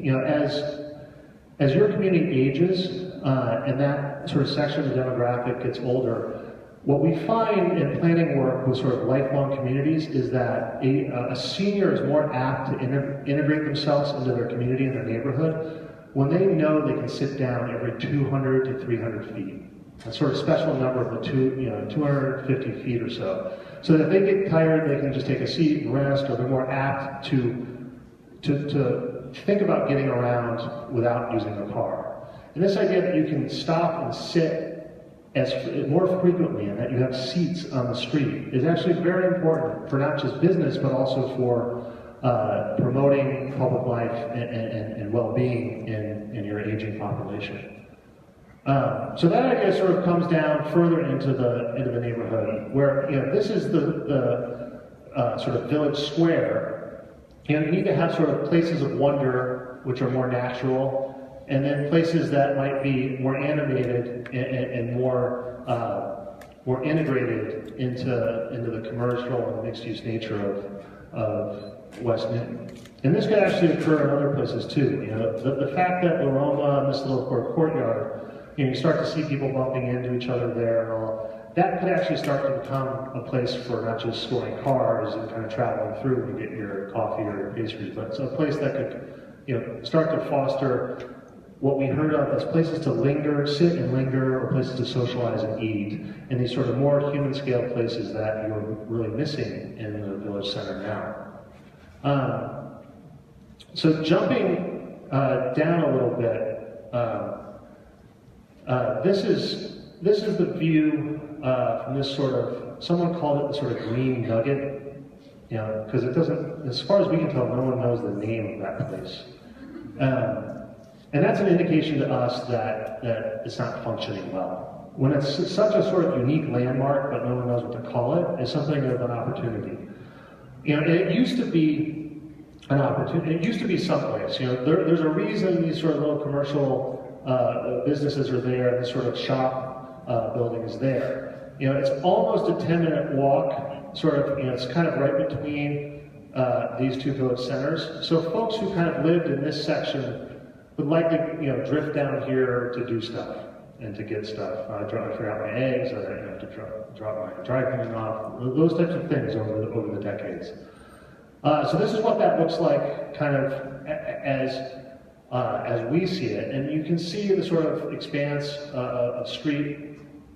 As your community ages and that sort of section of the demographic gets older, what we find in planning work with sort of lifelong communities is that a senior is more apt to integrate themselves into their community and their neighborhood when they know they can sit down every 200 to 300 feet. A sort of special number of the 250 feet or so. So that if they get tired, they can just take a seat and rest, or they're more apt to think about getting around without using a car. And this idea that you can stop and sit more frequently and that you have seats on the street is actually very important for not just business, but also for promoting public life and well-being in your aging population. So that idea sort of comes down further into the neighborhood, where this is the sort of village square. You need to have sort of places of wonder, which are more natural, and then places that might be more animated and more integrated into the commercial and mixed-use nature of West Newton. And this could actually occur in other places too. The fact that the Roma and this little courtyard, you start to see people bumping into each other there and all, that could actually start to become a place for not just storing cars and kind of traveling through and get your coffee or your pastries, but it's a place that could start to foster what we heard of as places to linger, sit and linger, or places to socialize and eat, and these sort of more human scale places that you're really missing in the village center now. So jumping down a little bit, this is the view from this sort of, someone called it the sort of green nugget You know, because it doesn't, as far as we can tell, no one knows the name of that place. And that's an indication to us that it's not functioning well. When it's such a sort of unique landmark, but no one knows what to call it, it's something of an opportunity. You know, and it used to be an opportunity. It used to be someplace. You know, there's a reason these sort of little commercial businesses are there, and this sort of shop building is there. You know, it's almost a 10-minute walk, sort of, you know, it's kind of right between these two village centers. So folks who kind of lived in this section would likely, you know, drift down here to do stuff and to get stuff. I forgot my eggs, or I have to drop my dry cleaning off, those types of things over the decades. So this is what that looks like kind of as we see it. And you can see the sort of expanse of street.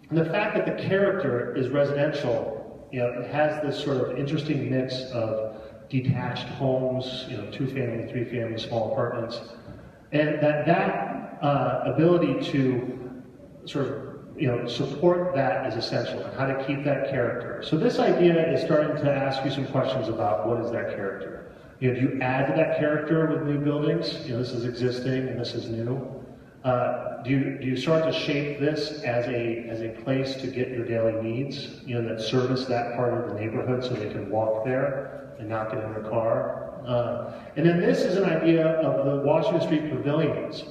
And the fact that the character is residential, you know, it has this sort of interesting mix of detached homes, you know, 2-family, 3-family, small apartments. And that ability to sort of, you know, support that is essential, and how to keep that character. So this idea is starting to ask you some questions about what is that character. You know, do you add to that character with new buildings? You know, this is existing and this is new. Do you start to shape this as a place to get your daily needs? You know, that service that part of the neighborhood so they can walk there and not get in their car. And then this is an idea of the Washington Street pavilions.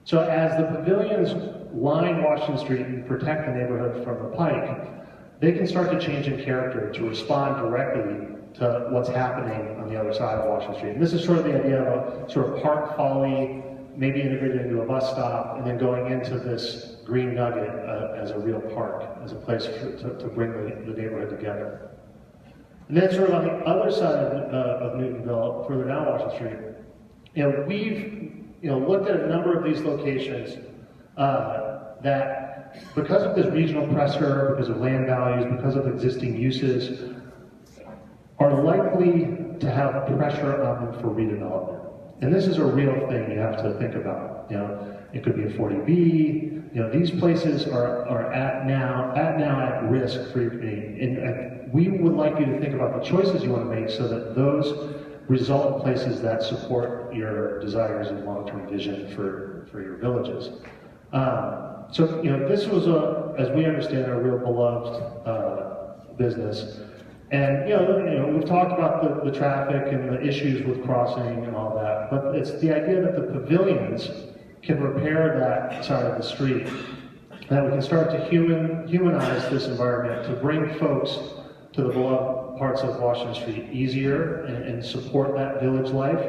So as the pavilions line Washington Street and protect the neighborhood from the pike, they can start to change in character to respond directly to what's happening on the other side of Washington Street. And this is sort of the idea of a sort of park folly, maybe integrated into a bus stop, and then going into this green nugget as a real park, as a place to bring the neighborhood together. And then sort of on the other side of Newtonville, further down Washington Street, you know, we've looked at a number of these locations that, because of this regional pressure, because of land values, because of existing uses, are likely to have pressure on them for redevelopment. And this is a real thing you have to think about. You know, it could be a 40B. You know, these places are now at risk for your community. And we would like you to think about the choices you want to make so that those result in places that support your desires and long-term vision for your villages. So, you know, this was as we understand, a real beloved business. And, you know, we've talked about the traffic and the issues with crossing and all that, but it's the idea that the pavilions can repair that side of the street, that we can start to humanize this environment, to bring folks to the beloved parts of Washington Street easier and support that village life,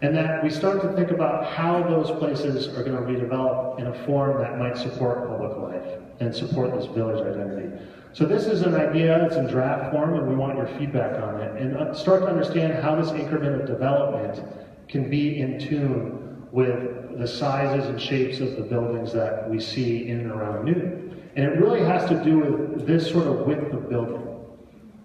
and that we start to think about how those places are going to redevelop in a form that might support public life and support this village identity. So this is an idea, it's in draft form, and we want your feedback on it, and start to understand how this increment of development can be in tune with the sizes and shapes of the buildings that we see in and around Newton. And it really has to do with this sort of width of building.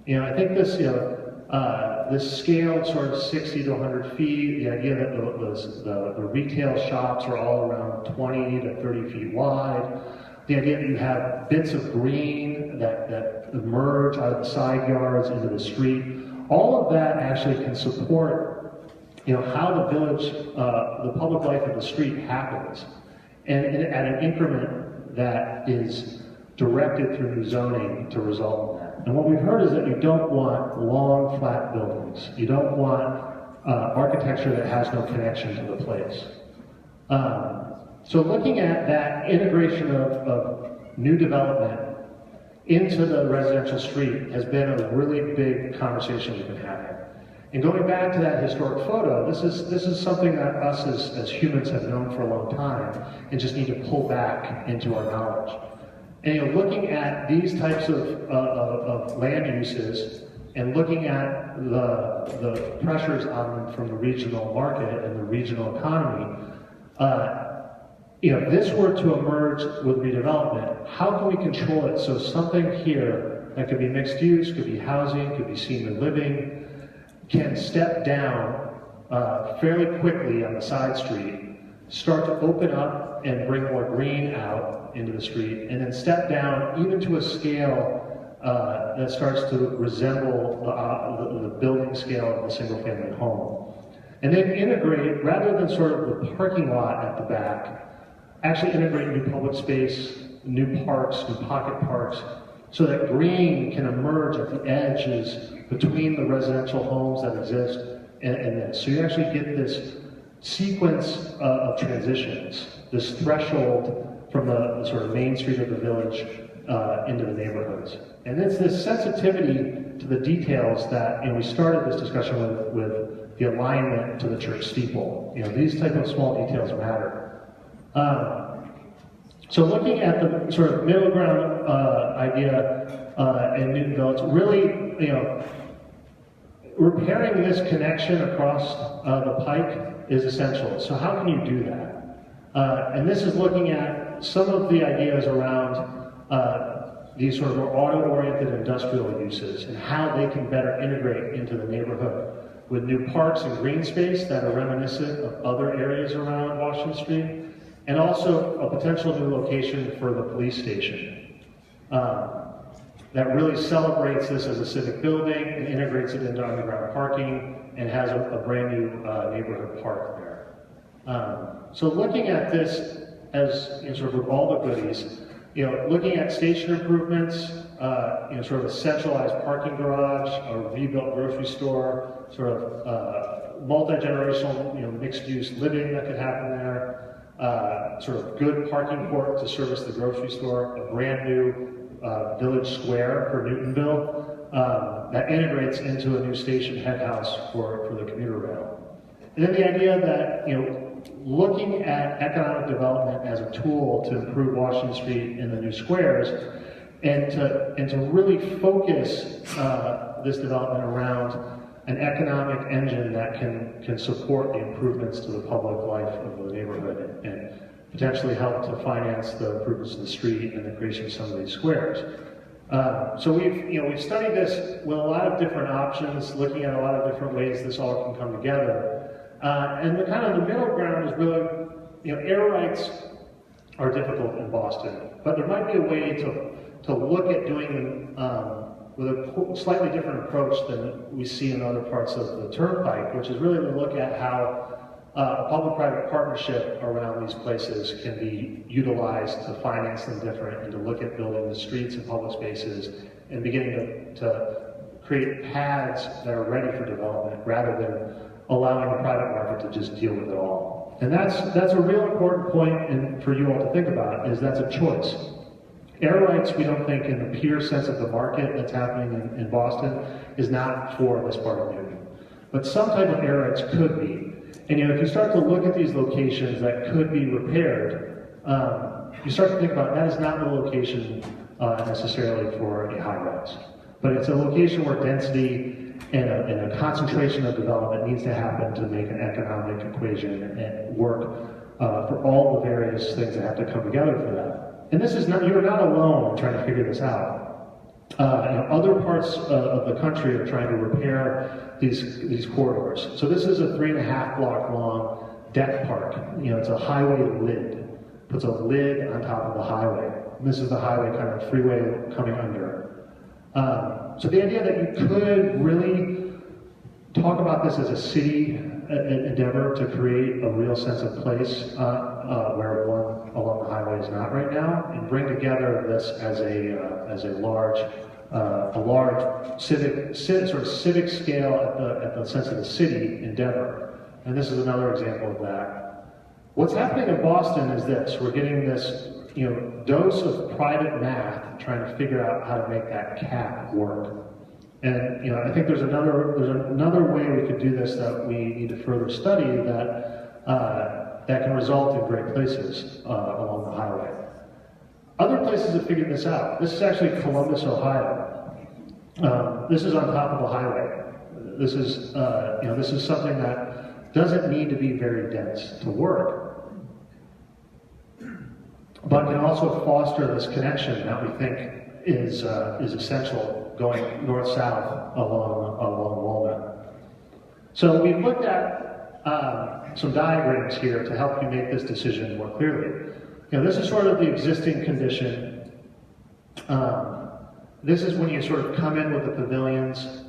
You know, I think this, you know, this scaled sort of 60 to 100 feet, the idea that the retail shops are all around 20 to 30 feet wide, the idea that you have bits of green that emerge out of the side yards into the street, all of that actually can support, you know, how the village, the public life of the street happens, and at an increment that is directed through new zoning to result in that. And what we've heard is that you don't want long, flat buildings. You don't want architecture that has no connection to the place. So looking at that integration of new development into the residential street has been a really big conversation we've been having. And going back to that historic photo, this is something that us as humans have known for a long time and just need to pull back into our knowledge. And, you know, looking at these types of land uses and looking at the pressures on them from the regional market and the regional economy, you know, if this were to emerge with redevelopment, how can we control it so something here that could be mixed use, could be housing, could be senior living, can step down fairly quickly on the side street, start to open up and bring more green out into the street, and then step down even to a scale that starts to resemble the building scale of a single-family home. And then integrate, rather than sort of the parking lot at the back, actually integrate new public space, new parks, new pocket parks, so that green can emerge at the edges between the residential homes that exist and this. So you actually get this sequence of transitions, this threshold from the sort of main street of the village into the neighborhoods. And it's this sensitivity to the details that, we started this discussion with the alignment to the church steeple. These type of small details matter. So looking at the sort of middle ground idea in Newtonville, it's really, repairing this connection across the pike is essential. So how can you do that? And this is looking at some of the ideas around these sort of auto-oriented industrial uses and how they can better integrate into the neighborhood with new parks and green space that are reminiscent of other areas around Washington Street, and also a potential new location for the police station that really celebrates this as a civic building and integrates it into underground parking and has a brand new neighborhood park there. So looking at this as sort of all the goodies, looking at station improvements, sort of a centralized parking garage, a rebuilt grocery store, sort of multi-generational, mixed-use living that could happen there, sort of good parking court to service the grocery store, a brand new village square for Newtonville that integrates into a new station head house for the commuter rail. And then the idea that, looking at economic development as a tool to improve Washington Street and the new squares, and to really focus this development around an economic engine that can support the improvements to the public life of the neighborhood and potentially help to finance the improvements to the street and the creation of some of these squares. So we've studied this with a lot of different options, looking at a lot of different ways this all can come together. And the kind of the middle ground is really, air rights are difficult in Boston, but there might be a way to look at doing them with a slightly different approach than we see in other parts of the turnpike, which is really to look at how a public-private partnership around these places can be utilized to finance them different and to look at building the streets and public spaces and beginning to create paths that are ready for development rather than allowing the private market to just deal with it all. And that's a real important point for you all to think about, is that's a choice. Air rights, we don't think in the pure sense of the market that's happening in Boston, is not for this part of Newton. But some type of air rights could be. And if you start to look at these locations that could be repaired, you start to think about that is not the location necessarily for a high-rise. But it's a location where density and a concentration of development needs to happen to make an economic equation and work for all the various things that have to come together for that. And this is not, you're not alone trying to figure this out. Other parts of the country are trying to repair these corridors. So this is a 3.5 block long deck park. It's a highway lid. Puts a lid on top of the highway. And this is the highway kind of freeway coming under. So the idea that you could really talk about this as a city endeavor to create a real sense of place where one along the highway is not right now, and bring together this as a large civic scale at the sense of the city endeavor. And this is another example of that. What's happening in Boston is this: we're getting this dose of private math trying to figure out how to make that cap work. And I think there's another way we could do this that we need to further study that can result in great places along the highway. Other places have figured this out. This is actually Columbus, Ohio. This is on top of a highway. This is something that doesn't need to be very dense to work, but can also foster this connection that we think is essential going north-south along Walnut. So we've looked at some diagrams here to help you make this decision more clearly. This is sort of the existing condition This is when you sort of come in with the pavilions.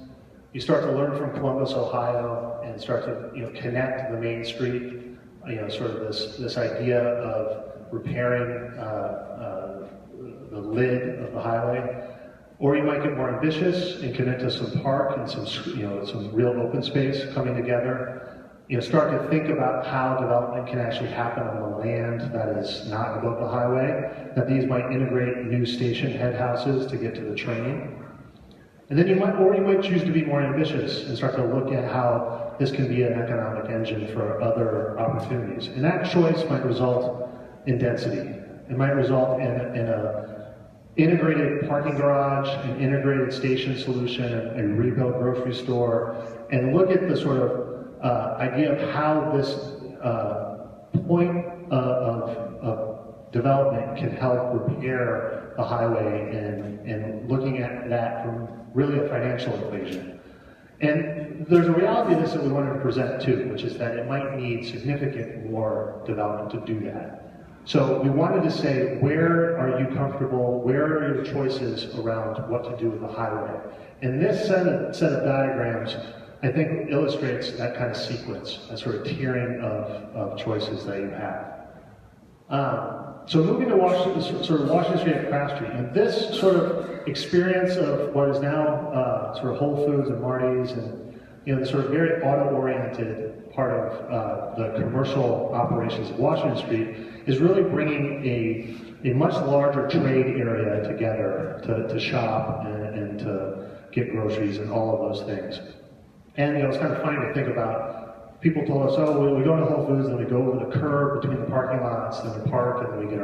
You start to learn from Columbus, Ohio, and start to connect the main street. Sort of this idea of repairing the lid of the highway. Or you might get more ambitious and connect to some park and some real open space coming together. Start to think about how development can actually happen on the land that is not above the highway, that these might integrate new station head houses to get to the train. And then you might choose to be more ambitious and start to look at how this can be an economic engine for other opportunities. And that choice might result in density. It might result in a integrated parking garage, an integrated station solution, a rebuilt grocery store, and look at the sort of idea of how this point of development can help repair the highway and looking at that from really a financial equation. And there's a reality of this that we wanted to present too, which is that it might need significant more development to do that. So we wanted to say, where are you comfortable? Where are your choices around what to do with the highway? And this set of diagrams, I think, illustrates that kind of sequence, that sort of tiering of choices that you have. So moving to Washington Street and Craft Street, and this sort of experience of what is now sort of Whole Foods and Marty's, and the sort of very auto-oriented part of the commercial operations of Washington Street is really bringing a much larger trade area together to shop and to get groceries and all of those things. And it's kind of funny to think about. People told us, oh, we go to Whole Foods, then we go over the curb between the parking lots, then we park, and then we get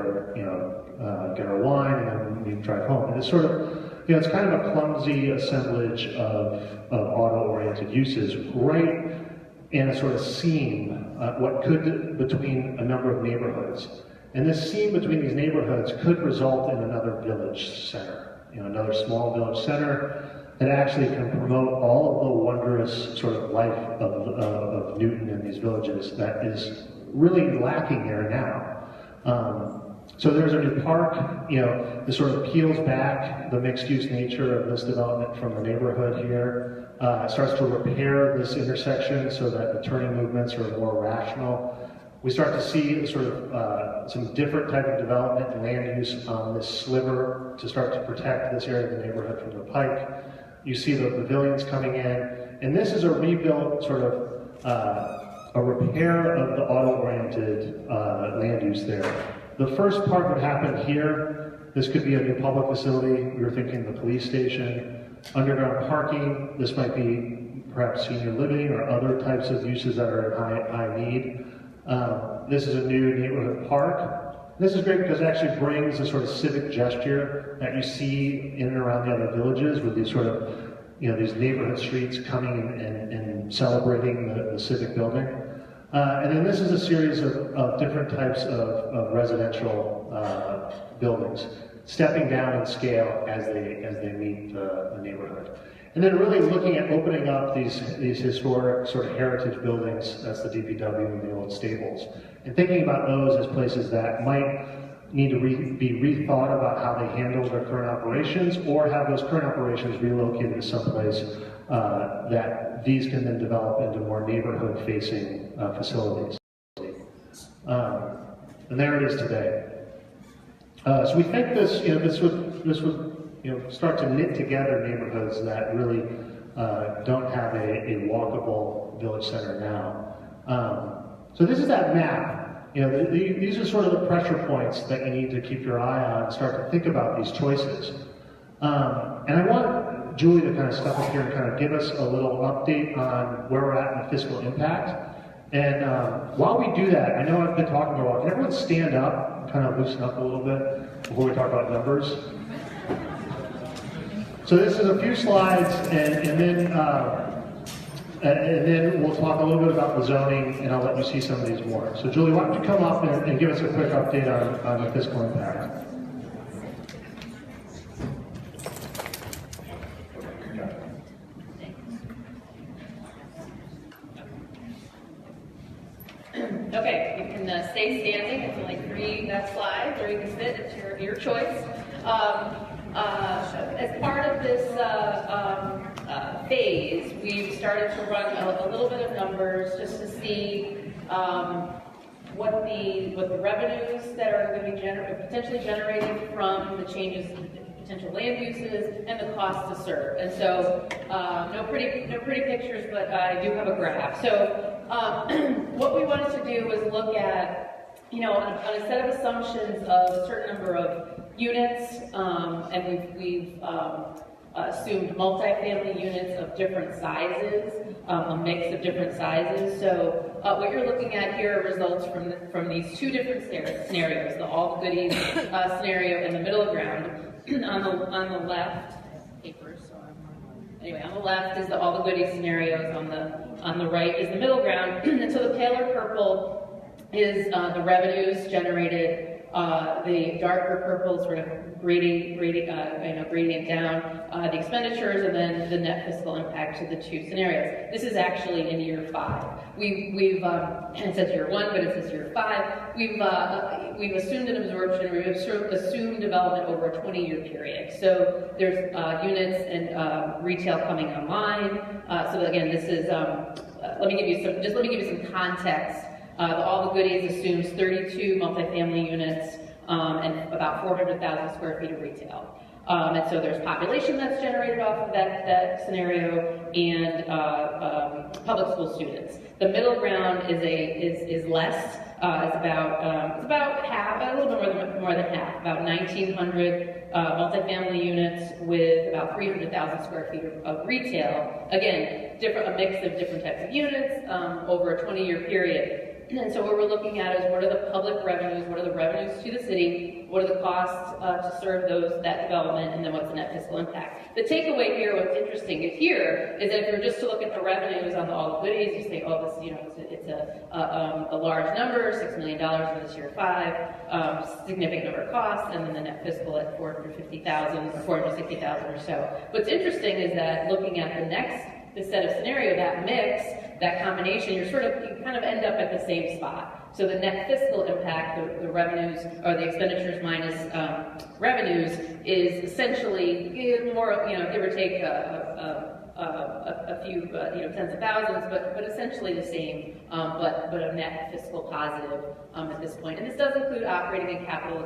our wine, and then we drive home. And it's sort of, it's kind of a clumsy assemblage of auto-oriented uses, right in a sort of seam, what could between a number of neighborhoods. And this seam between these neighborhoods could result in another village center, another small village center that actually can promote all of the wondrous sort of life of Newton and these villages that is really lacking there now. So there's a new park, this sort of peels back the mixed-use nature of this development from the neighborhood here. It starts to repair this intersection so that the turning movements are more rational. We start to see sort of some different type of development and land use on this sliver to start to protect this area of the neighborhood from the pike. You see the pavilions coming in, and this is a rebuilt sort of a repair of the auto-oriented land use there. The first part would happen here. This could be a new public facility. We were thinking the police station, underground parking. This might be perhaps senior living or other types of uses that are in high need. This is a new neighborhood park. This is great because it actually brings a sort of civic gesture that you see in and around the other villages with these sort of, these neighborhood streets coming and celebrating the civic building. And then this is a series of different types of residential buildings, stepping down in scale as they meet the neighborhood. And then really looking at opening up these historic sort of heritage buildings, that's the DPW and the old stables, and thinking about those as places that might need to be rethought about how they handle their current operations, or have those current operations relocated to someplace that these can then develop into more neighborhood-facing facilities. And there it is today. So we think this would start to knit together neighborhoods that really don't have a walkable village center now. So this is that map. These are sort of the pressure points that you need to keep your eye on and start to think about these choices. And I want Julie to kind of step up here and kind of give us a little update on where we're at in the fiscal impact. And while we do that, I know I've been talking for a while. Can everyone stand up and kind of loosen up a little bit before we talk about numbers? So this is a few slides, and then we'll talk a little bit about the zoning, and I'll let you see some of these more. So Julie, why don't you come up and give us a quick update on the fiscal impact. Okay, you can stay standing. It's only 3 slides, or you can sit. It's your choice. As part of this phase, we've started to run a little bit of numbers just to see what the revenues that are going to be potentially generated from the changes in potential land uses and the cost to serve. And so, no pretty pictures, but I do have a graph. So, what we wanted to do was look at, on a set of assumptions of a certain number of units, and we've assumed multifamily units of different sizes, a mix of different sizes. So what you're looking at here are results from these two different scenarios, the all the goodies scenario and the middle ground. on the left, anyway, on the left is the all the goodies scenarios, on the right is the middle ground. And so the paler purple is the revenues generated. The darker purple sort of gradient down the expenditures, and then the net fiscal impact to the two scenarios. This is actually in year 5. We've it says year 1, but it says year 5. We've assumed an absorption. We've assumed development over a 20-year period. So there's units and retail coming online. So again, this is let me give you some context. All the goodies assumes 32 multifamily units and about 400,000 square feet of retail. And so there's population that's generated off of that scenario, and public school students. The middle ground is less. It's about half, a little bit more than half, about 1,900 multifamily units with about 300,000 square feet of retail. Again, a mix of different types of units over a 20-year period. And so what we're looking at is what are the public revenues, what are the revenues to the city, what are the costs to serve that development, and then what's the net fiscal impact. The takeaway here, what's interesting here, is that if you're just to look at the revenues on all the goodies, you say, oh, this, it's a large number, $6 million in this year 5, significant number of costs, and then the net fiscal at 450,000 or 460,000 or so. What's interesting is that looking at the set of scenario, that mix, that combination, you kind of end up at the same spot. So the net fiscal impact, the revenues or the expenditures minus revenues, is essentially more, give or take a few, tens of thousands, but essentially the same, but a net fiscal positive at this point. And this does include operating and capital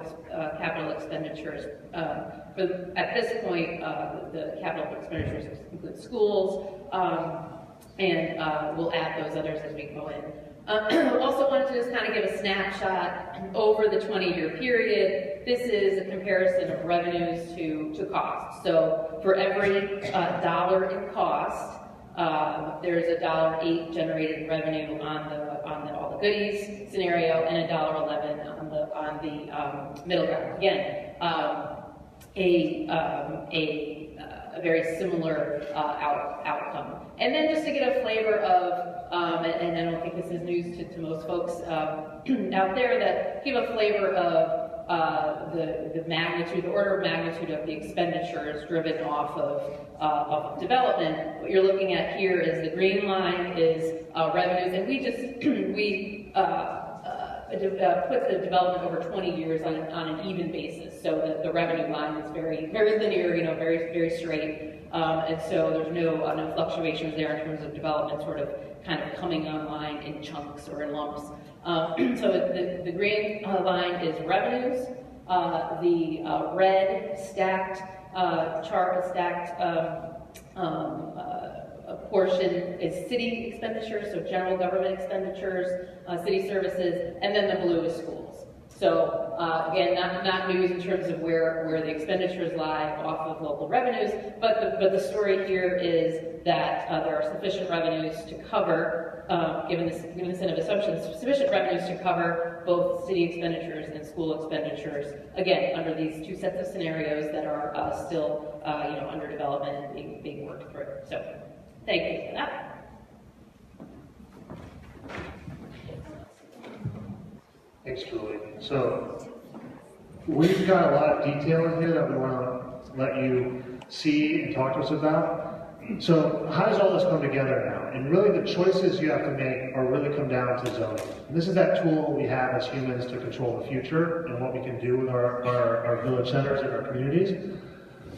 expenditures. At this point, the capital expenditures include schools, and we'll add those others as we go in. Also wanted to just kind of give a snapshot over the 20-year period. This is a comparison of revenues to costs. So for every dollar in cost, there's $1.08 generated revenue on the all the goodies scenario, and $1.11 on the middle ground. Again, a very similar outcome. And then just to get a flavor of, and I don't think this is news to most folks out there, that give a flavor of the magnitude, the order of magnitude of the expenditures driven off of development. What you're looking at here is the green line is revenues, and we put the development over 20 years on an even basis. So the revenue line is very, very linear, very, very straight. And so there's no fluctuations there in terms of development sort of kind of coming online in chunks or in lumps. So the green line is revenues. The red stacked portion is city expenditures, so general government expenditures, city services, and then the blue is schools. So again, not news in terms of where the expenditures lie off of local revenues, but the story here is that there are sufficient revenues to cover, given the set of assumptions, sufficient revenues to cover both city expenditures and school expenditures. Again, under these two sets of scenarios that are still under development and being worked through. So, thank you for that. Thanks, Julie. So we've got a lot of detail in here that we want to let you see and talk to us about. So how does all this come together now? And really the choices you have to make are really come down to zoning. And this is that tool we have as humans to control the future and what we can do with our village centers and our communities.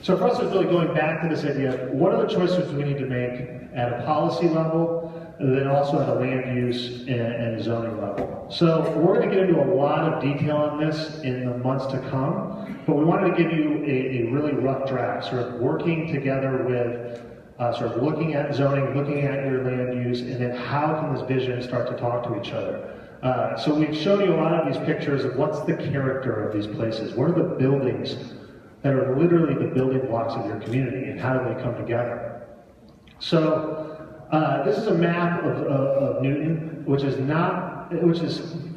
So for us, it's really going back to this idea of what are the choices we need to make at a policy level, and then also at a land use and zoning level. So we're going to get into a lot of detail on this in the months to come, but we wanted to give you a really rough draft, sort of working together with sort of looking at zoning, looking at your land use, and then how can this vision start to talk to each other. So we've shown you a lot of these pictures of what's the character of these places. What are the buildings that are literally the building blocks of your community, and how do they come together? So this is a map of Newton, which is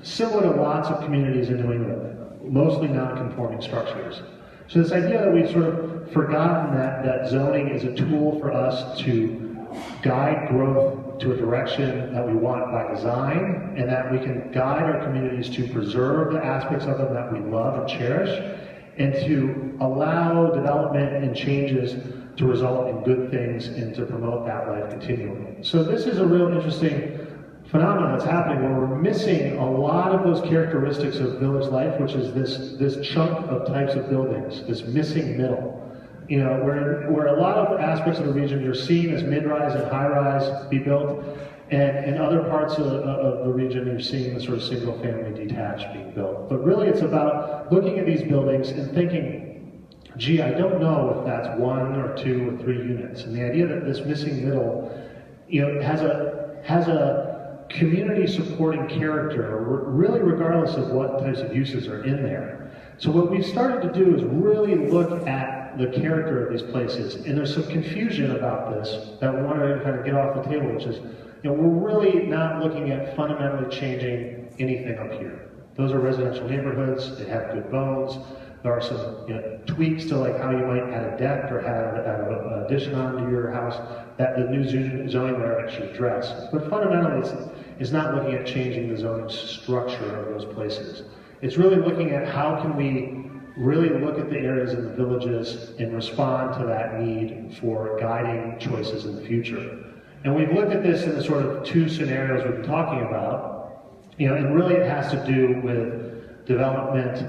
similar to lots of communities in New England, mostly non-conforming structures. So this idea that we've sort of forgotten that zoning is a tool for us to guide growth to a direction that we want by design, and that we can guide our communities to preserve the aspects of them that we love and cherish, and to allow development and changes to result in good things and to promote that life continually. So this is a real interesting phenomenon that's happening where we're missing a lot of those characteristics of village life, which is this chunk of types of buildings, this missing middle. You know, where a lot of aspects of the region you're seeing as mid-rise and high-rise be built, and in other parts of the region you're seeing the sort of single-family detached being built. But really it's about looking at these buildings and thinking, gee, I don't know if that's 1 or 2 or 3 units. And the idea that this missing middle, you know, has a community supporting character, really regardless of what types of uses are in there. So what we've started to do is really look at the character of these places, and there's some confusion about this that we want to kind of get off the table, which is, you know, we're really not looking at fundamentally changing anything up here. Those are residential neighborhoods, they have good bones. There are some, you know, tweaks to like how you might add a deck or add an addition onto your house that the new zoning layer actually address. But fundamentally, it's not looking at changing the zoning structure of those places. It's really looking at how can we really look at the areas in the villages and respond to that need for guiding choices in the future. And we've looked at this in the sort of 2 scenarios we've been talking about, you know, and really it has to do with development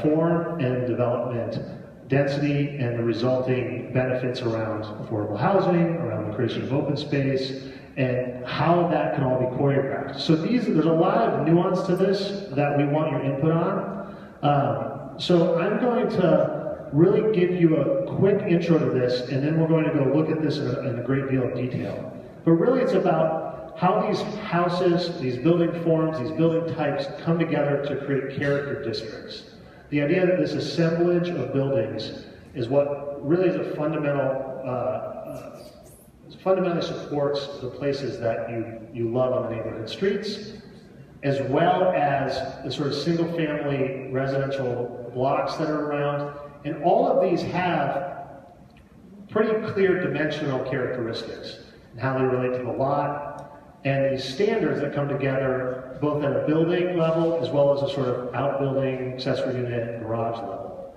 form and development density and the resulting benefits around affordable housing, around the creation of open space, and how that can all be choreographed. So there's a lot of nuance to this that we want your input on. So I'm going to really give you a quick intro to this, and then we're going to go look at this in a great deal of detail. But really it's about how these houses, these building forms, these building types come together to create character districts. The idea that this assemblage of buildings is what really is a fundamentally supports the places that you love on the neighborhood streets, as well as the sort of single-family residential blocks that are around. And all of these have pretty clear dimensional characteristics and how they relate to the lot, and these standards that come together both at a building level as well as a sort of outbuilding, accessory unit, garage level.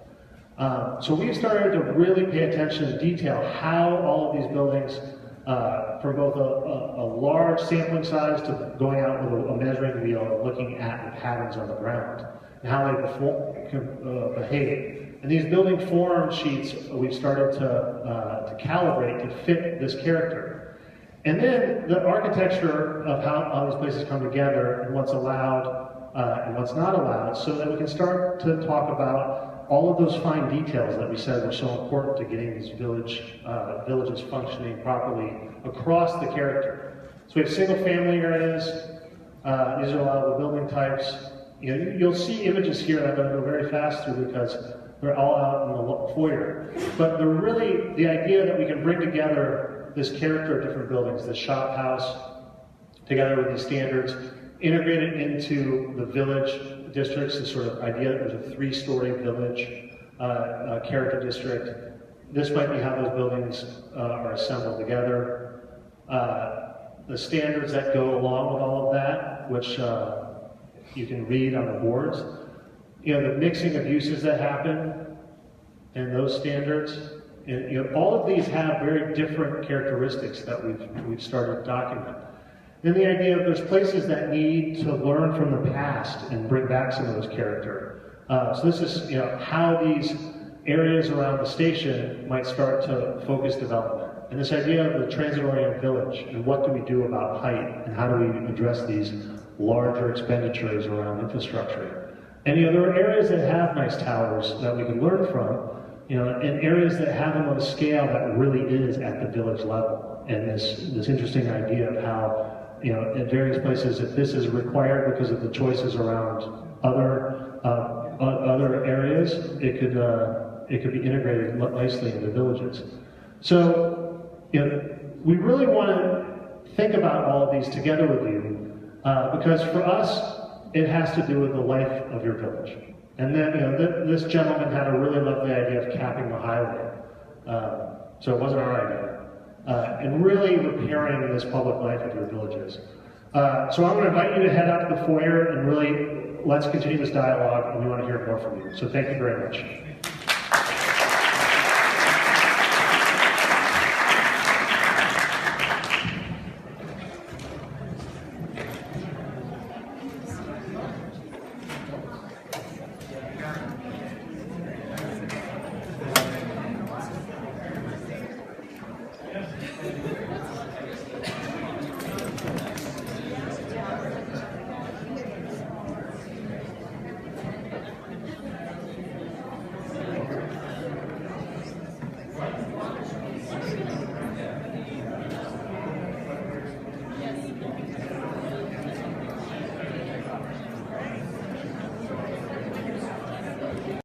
So we've started to really pay attention to detail how all of these buildings, from both a large sampling size to going out with a measuring wheel and looking at the patterns on the ground and how they behave. And these building form sheets we've started to calibrate to fit this character. And then the architecture of how these places come together and what's allowed and what's not allowed, so that we can start to talk about all of those fine details that we said were so important to getting these villages functioning properly across the character. So we have single family areas. These are a lot of the building types. You know, you'll see images here that I'm going to go very fast through because they're all out in the foyer. But they're really the idea that we can bring together this character of different buildings, this shop house, together with these standards, integrated into the village districts, this sort of idea that there's a 3-story village character district. This might be how those buildings are assembled together. The standards that go along with all of that, which you can read on the boards. You know, the mixing of uses that happen and those standards. And, you know, all of these have very different characteristics that we've started to document. Then the idea of there's places that need to learn from the past and bring back some of those character. So this is, you know, how these areas around the station might start to focus development. And this idea of the transit-oriented village, and what do we do about height, and how do we address these larger expenditures around infrastructure. And there are areas that have nice towers that we can learn from, and areas that have them on a scale that really is at the village level. And this interesting idea of how, in various places, if this is required because of the choices around other areas, it could be integrated nicely into villages. So, we really want to think about all of these together with you, because for us, it has to do with the life of your village. And then, this gentleman had a really lovely idea of capping the highway. So it wasn't our idea. And really repairing this public life of your villages. So I'm going to invite you to head out to the foyer and really let's continue this dialogue, and we want to hear more from you. So thank you very much.